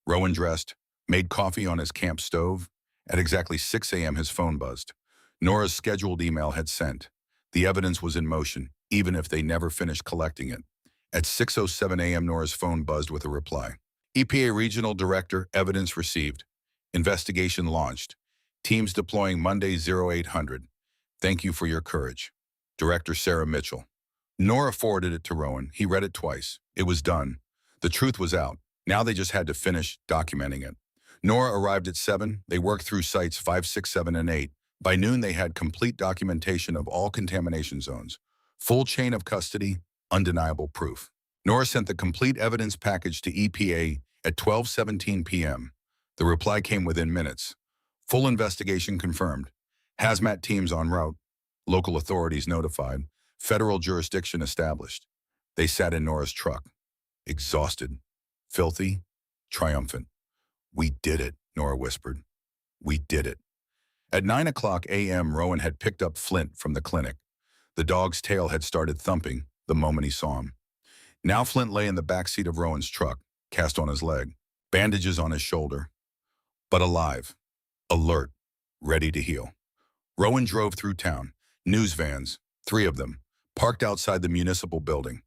Rowan dressed, made coffee on his camp stove. At exactly 6 a.m. his phone buzzed. Nora's scheduled email had sent. The evidence was in motion, even if they never finished collecting it. At 6:07 a.m. Nora's phone buzzed with a reply. EPA Regional Director, evidence received. Investigation launched. Teams deploying Monday 0800. Thank you for your courage. Director Sarah Mitchell. Nora forwarded it to Rowan. He read it twice. It was done. The truth was out. Now they just had to finish documenting it. Nora arrived at 7. They worked through sites 5, 6, 7, and 8. By noon, they had complete documentation of all contamination zones. Full chain of custody, undeniable proof. Nora sent the complete evidence package to EPA at 12:17 p.m. The reply came within minutes. Full investigation confirmed. Hazmat teams en route. Local authorities notified. Federal jurisdiction established. They sat in Nora's truck. Exhausted. Filthy. Triumphant. We did it, Nora whispered. We did it. At 9 o'clock a.m., Rowan had picked up Flint from the clinic. The dog's tail had started thumping the moment he saw him. Now Flint lay in the backseat of Rowan's truck, cast on his leg, bandages on his shoulder, but alive, alert, ready to heal. Rowan drove through town, news vans, 3 of them, parked outside the municipal building.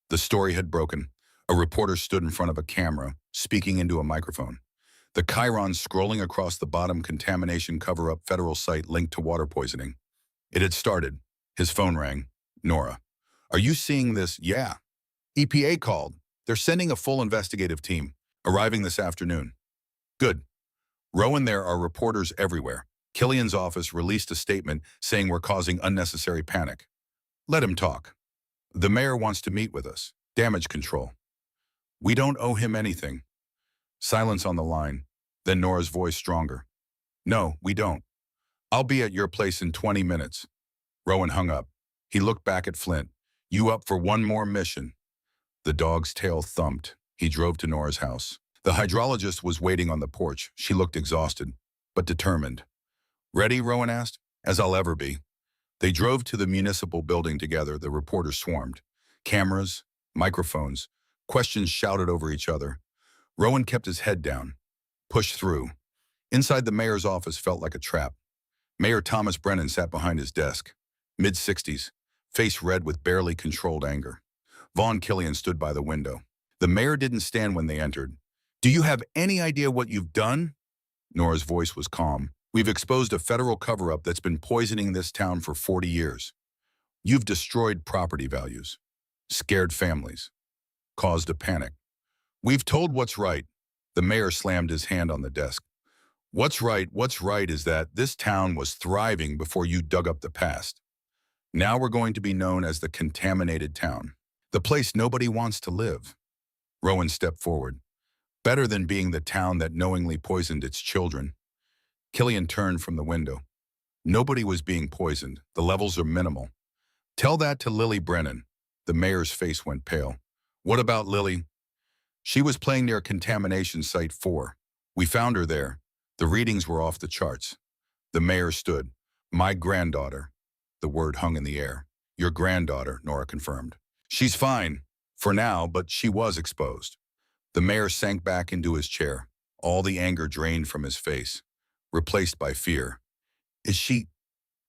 The story had broken. A reporter stood in front of a camera, speaking into a microphone. The chyron scrolling across the bottom, contamination cover-up federal site linked to water poisoning. It had started. His phone rang. Nora. Are you seeing this? Yeah. EPA called. They're sending a full investigative team, arriving this afternoon. Good. Rowan, there are reporters everywhere. Killian's office released a statement saying we're causing unnecessary panic. Let him talk. The mayor wants to meet with us. Damage control. We don't owe him anything. Silence on the line. Then Nora's voice stronger. No, we don't. I'll be at your place in 20 minutes. Rowan hung up. He looked back at Flint. You up for one more mission? The dog's tail thumped. He drove to Nora's house. The hydrologist was waiting on the porch. She looked exhausted, but determined. Ready, Rowan asked. As I'll ever be. They drove to the municipal building together. The reporters swarmed. Cameras, microphones, questions shouted over each other. Rowan kept his head down, pushed through. Inside, the mayor's office felt like a trap. Mayor Thomas Brennan sat behind his desk, mid-60s, face red with barely controlled anger. Vaughn Killian stood by the window. The mayor didn't stand when they entered. Do you have any idea what you've done? Nora's voice was calm. We've exposed a federal cover-up that's been poisoning this town for 40 years. You've destroyed property values, scared families, caused a panic. We've told what's right. The mayor slammed his hand on the desk. What's right is that this town was thriving before you dug up the past. Now we're going to be known as the contaminated town, the place nobody wants to live. Rowan stepped forward. Better than being the town that knowingly poisoned its children. Killian turned from the window. Nobody was being poisoned. The levels are minimal. Tell that to Lily Brennan. The mayor's face went pale. What about Lily? She was playing near contamination site 4. We found her there. The readings were off the charts. The mayor stood. My granddaughter. The word hung in the air. Your granddaughter, Nora confirmed. She's fine, for now, but she was exposed. The mayor sank back into his chair. All the anger drained from his face, replaced by fear.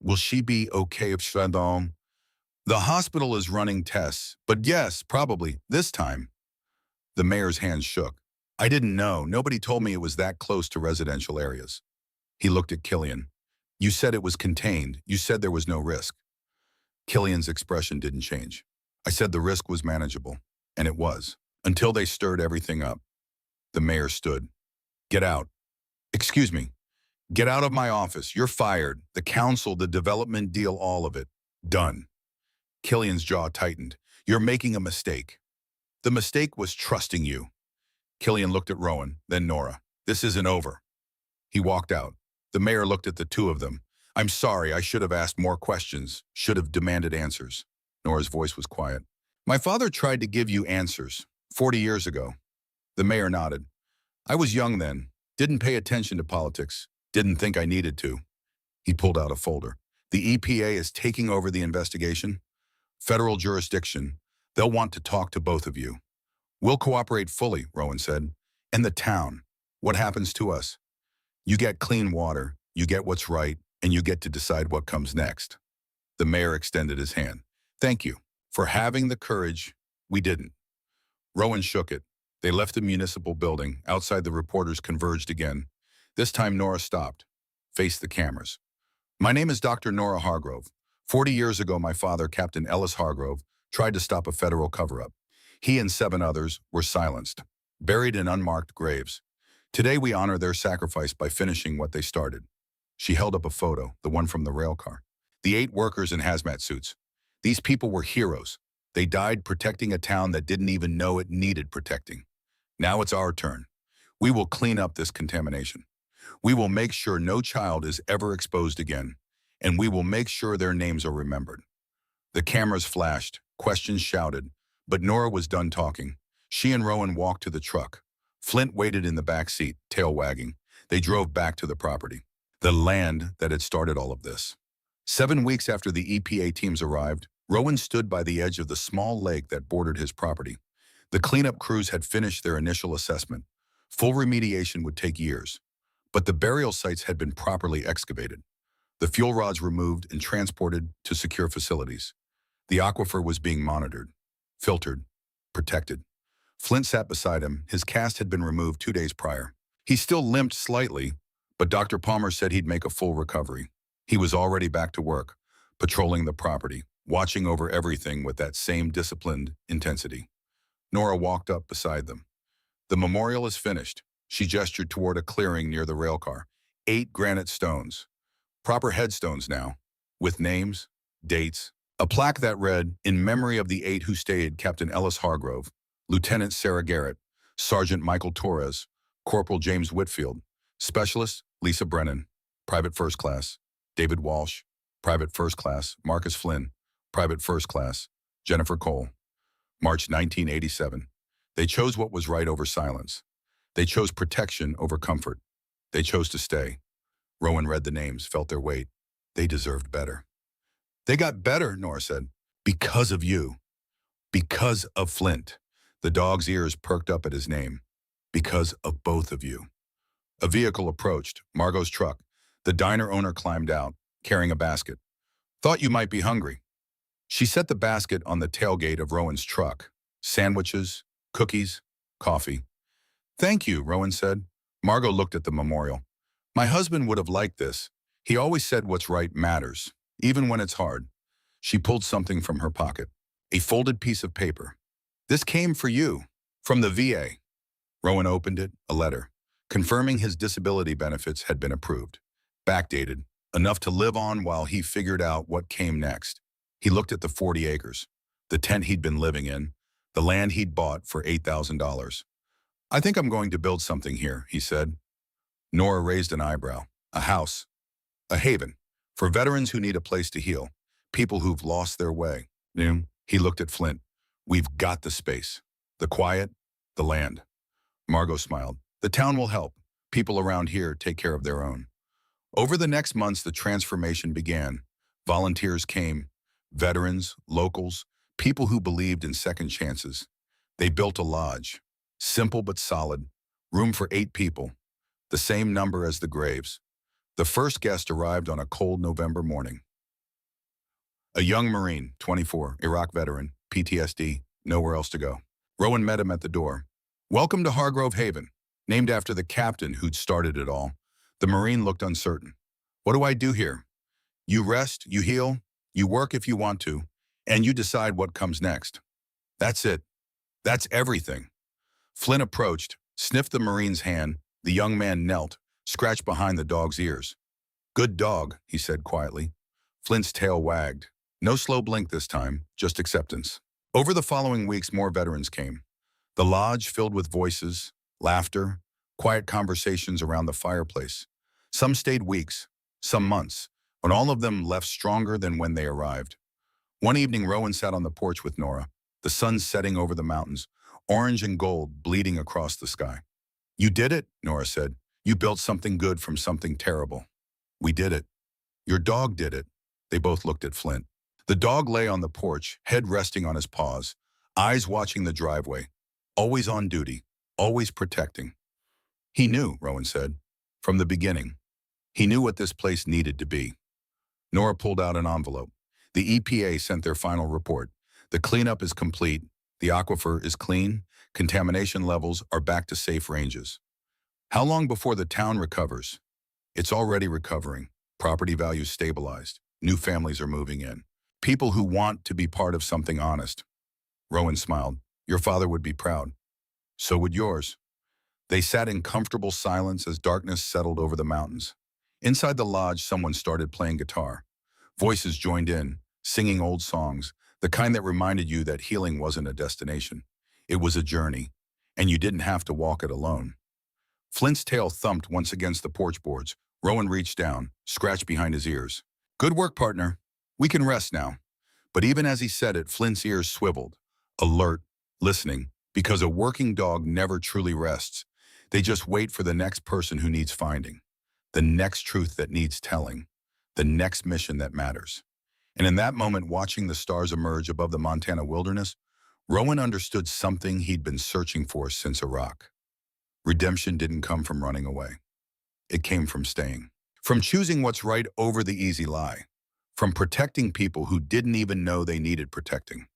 Will she be okay if Shadong? The hospital is running tests, but yes, probably, this time. The mayor's hands shook. I didn't know. Nobody told me it was that close to residential areas. He looked at Killian. You said it was contained. You said there was no risk. Killian's expression didn't change. I said the risk was manageable, and it was, until they stirred everything up. The mayor stood. Get out. Excuse me. Get out of my office. You're fired. The council, the development deal, all of it. Done. Killian's jaw tightened. You're making a mistake. The mistake was trusting you. Killian looked at Rowan, then Nora. This isn't over. He walked out. The mayor looked at the two of them. I'm sorry, I should have asked more questions, should have demanded answers. Nora's voice was quiet. My father tried to give you answers 40 years ago. The mayor nodded. I was young then, didn't pay attention to politics, didn't think I needed to. He pulled out a folder. The EPA is taking over the investigation. Federal jurisdiction. They'll want to talk to both of you. We'll cooperate fully, Rowan said. And the town. What happens to us? You get clean water, you get what's right, and you get to decide what comes next. The mayor extended his hand. Thank you for having the courage. We didn't. Rowan shook it. They left the municipal building. Outside, the reporters converged again. This time, Nora stopped, faced the cameras. My name is Dr. Nora Hargrove. 40 years ago, my father, Captain Ellis Hargrove, tried to stop a federal cover-up. He and 7 others were silenced, buried in unmarked graves. Today, we honor their sacrifice by finishing what they started. She held up a photo, the one from the rail car. The 8 workers in hazmat suits. These people were heroes. They died protecting a town that didn't even know it needed protecting. Now it's our turn. We will clean up this contamination. We will make sure no child is ever exposed again, and we will make sure their names are remembered. The cameras flashed, questions shouted, but Nora was done talking. She and Rowan walked to the truck. Flint waited in the back seat, tail wagging. They drove back to the property, the land that had started all of this. 7 weeks after the EPA teams arrived, Rowan stood by the edge of the small lake that bordered his property. The cleanup crews had finished their initial assessment. Full remediation would take years, but the burial sites had been properly excavated. The fuel rods removed and transported to secure facilities. The aquifer was being monitored, filtered, protected. Flint sat beside him. His cast had been removed 2 days prior. He still limped slightly, but Dr. Palmer said he'd make a full recovery. He was already back to work, patrolling the property, watching over everything with that same disciplined intensity. Nora walked up beside them. The memorial is finished. She gestured toward a clearing near the railcar. 8 granite stones. Proper headstones now, with names, dates, a plaque that read, "In memory of the 8 who stayed, Captain Ellis Hargrove, Lieutenant Sarah Garrett, Sergeant Michael Torres, Corporal James Whitfield, Specialist Lisa Brennan, Private First Class David Walsh, Private First Class Marcus Flynn, Private First Class Jennifer Cole." March 1987. They chose what was right over silence. They chose protection over comfort. They chose to stay. Rowan read the names, felt their weight. They deserved better. They got better, Nora said, because of you. Because of Flint. The dog's ears perked up at his name. Because of both of you. A vehicle approached, Margot's truck. The diner owner climbed out, carrying a basket. "Thought you might be hungry." She set the basket on the tailgate of Rowan's truck. Sandwiches, cookies, coffee. "Thank you," Rowan said. Margot looked at the memorial. "My husband would have liked this. He always said what's right matters, even when it's hard." She pulled something from her pocket. A folded piece of paper. "This came for you, from the VA." Rowan opened it, a letter, confirming his disability benefits had been approved. Backdated, enough to live on while he figured out what came next. He looked at the 40 acres, the tent he'd been living in, the land he'd bought for $8,000. "I think I'm going to build something here," he said. Nora raised an eyebrow. "A house. A haven. For veterans who need a place to heal. People who've lost their way." He looked at Flint. "We've got the space. The quiet. The land." Margot smiled. "The town will help. People around here take care of their own." Over the next months, the transformation began. Volunteers came. Veterans, locals, people who believed in second chances. They built a lodge. Simple but solid. Room for 8 people. The same number as the graves. The first guest arrived on a cold November morning. A young Marine, 24, Iraq veteran, PTSD, nowhere else to go. Rowan met him at the door. "Welcome to Hargrove Haven," named after the captain who'd started it all. The Marine looked uncertain. "What do I do here?" "You rest, you heal, you work if you want to, and you decide what comes next." "That's it. That's everything." Flynn approached, sniffed the Marine's hand. The young man knelt, scratched behind the dog's ears. "Good dog," he said quietly. Flint's tail wagged. No slow blink this time, just acceptance. Over the following weeks, more veterans came. The lodge filled with voices, laughter, quiet conversations around the fireplace. Some stayed weeks, some months, but all of them left stronger than when they arrived. One evening, Rowan sat on the porch with Nora, the sun setting over the mountains, orange and gold bleeding across the sky. "You did it," Nora said. "You built something good from something terrible." "We did it." "Your dog did it." They both looked at Flint. The dog lay on the porch, head resting on his paws, eyes watching the driveway, always on duty, always protecting. "He knew," Rowan said, "from the beginning. He knew what this place needed to be." Nora pulled out an envelope. The EPA sent their final report. "The cleanup is complete. The aquifer is clean. Contamination levels are back to safe ranges." "How long before the town recovers?" "It's already recovering. Property values stabilized. New families are moving in. People who want to be part of something honest." Rowan smiled. "Your father would be proud. So would yours." They sat in comfortable silence as darkness settled over the mountains. Inside the lodge, someone started playing guitar. Voices joined in, singing old songs, the kind that reminded you that healing wasn't a destination. It was a journey, and you didn't have to walk it alone. Flint's tail thumped once against the porch boards. Rowan reached down, scratched behind his ears. "Good work, partner. We can rest now." But even as he said it, Flint's ears swiveled, alert, listening, because a working dog never truly rests. They just wait for the next person who needs finding, the next truth that needs telling, the next mission that matters. And in that moment, watching the stars emerge above the Montana wilderness, Rowan understood something he'd been searching for since Iraq. Redemption didn't come from running away. It came from staying. From choosing what's right over the easy lie. From protecting people who didn't even know they needed protecting.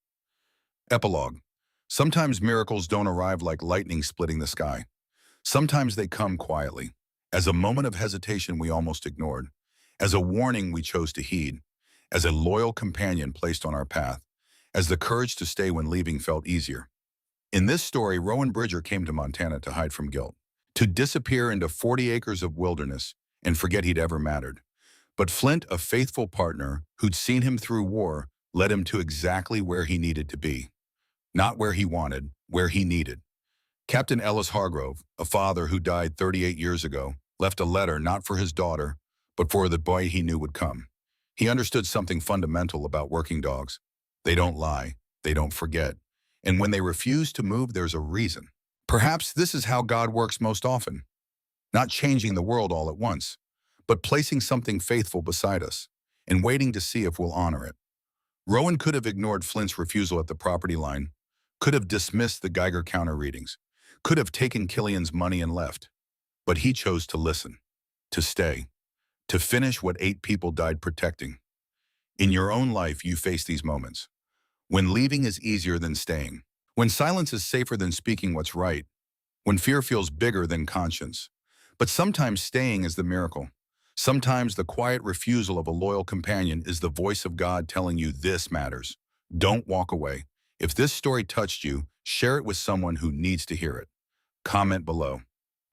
Epilogue. Sometimes miracles don't arrive like lightning splitting the sky. Sometimes they come quietly, as a moment of hesitation we almost ignored, as a warning we chose to heed, as a loyal companion placed on our path, as the courage to stay when leaving felt easier. In this story, Rowan Bridger came to Montana to hide from guilt, to disappear into 40 acres of wilderness and forget he'd ever mattered. But Flint, a faithful partner who'd seen him through war, led him to exactly where he needed to be. Not where he wanted, where he needed. Captain Ellis Hargrove, a father who died 38 years ago, left a letter not for his daughter, but for the boy he knew would come. He understood something fundamental about working dogs. They don't lie, they don't forget. And when they refuse to move, there's a reason. Perhaps this is how God works most often. Not changing the world all at once, but placing something faithful beside us and waiting to see if we'll honor it. Rowan could have ignored Flint's refusal at the property line, could have dismissed the Geiger counter readings, could have taken Killian's money and left. But he chose to listen, to stay, to finish what 8 people died protecting. In your own life, you face these moments. When leaving is easier than staying. When silence is safer than speaking what's right. When fear feels bigger than conscience. But sometimes staying is the miracle. Sometimes the quiet refusal of a loyal companion is the voice of God telling you this matters. Don't walk away. If this story touched you, share it with someone who needs to hear it. Comment below.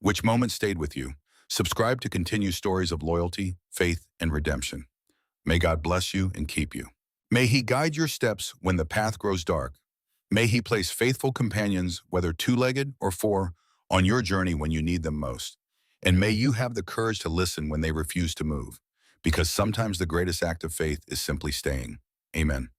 Which moment stayed with you? Subscribe to continue stories of loyalty, faith, and redemption. May God bless you and keep you. May He guide your steps when the path grows dark. May He place faithful companions, whether 2-legged or 4, on your journey when you need them most. And may you have the courage to listen when they refuse to move, because sometimes the greatest act of faith is simply staying. Amen.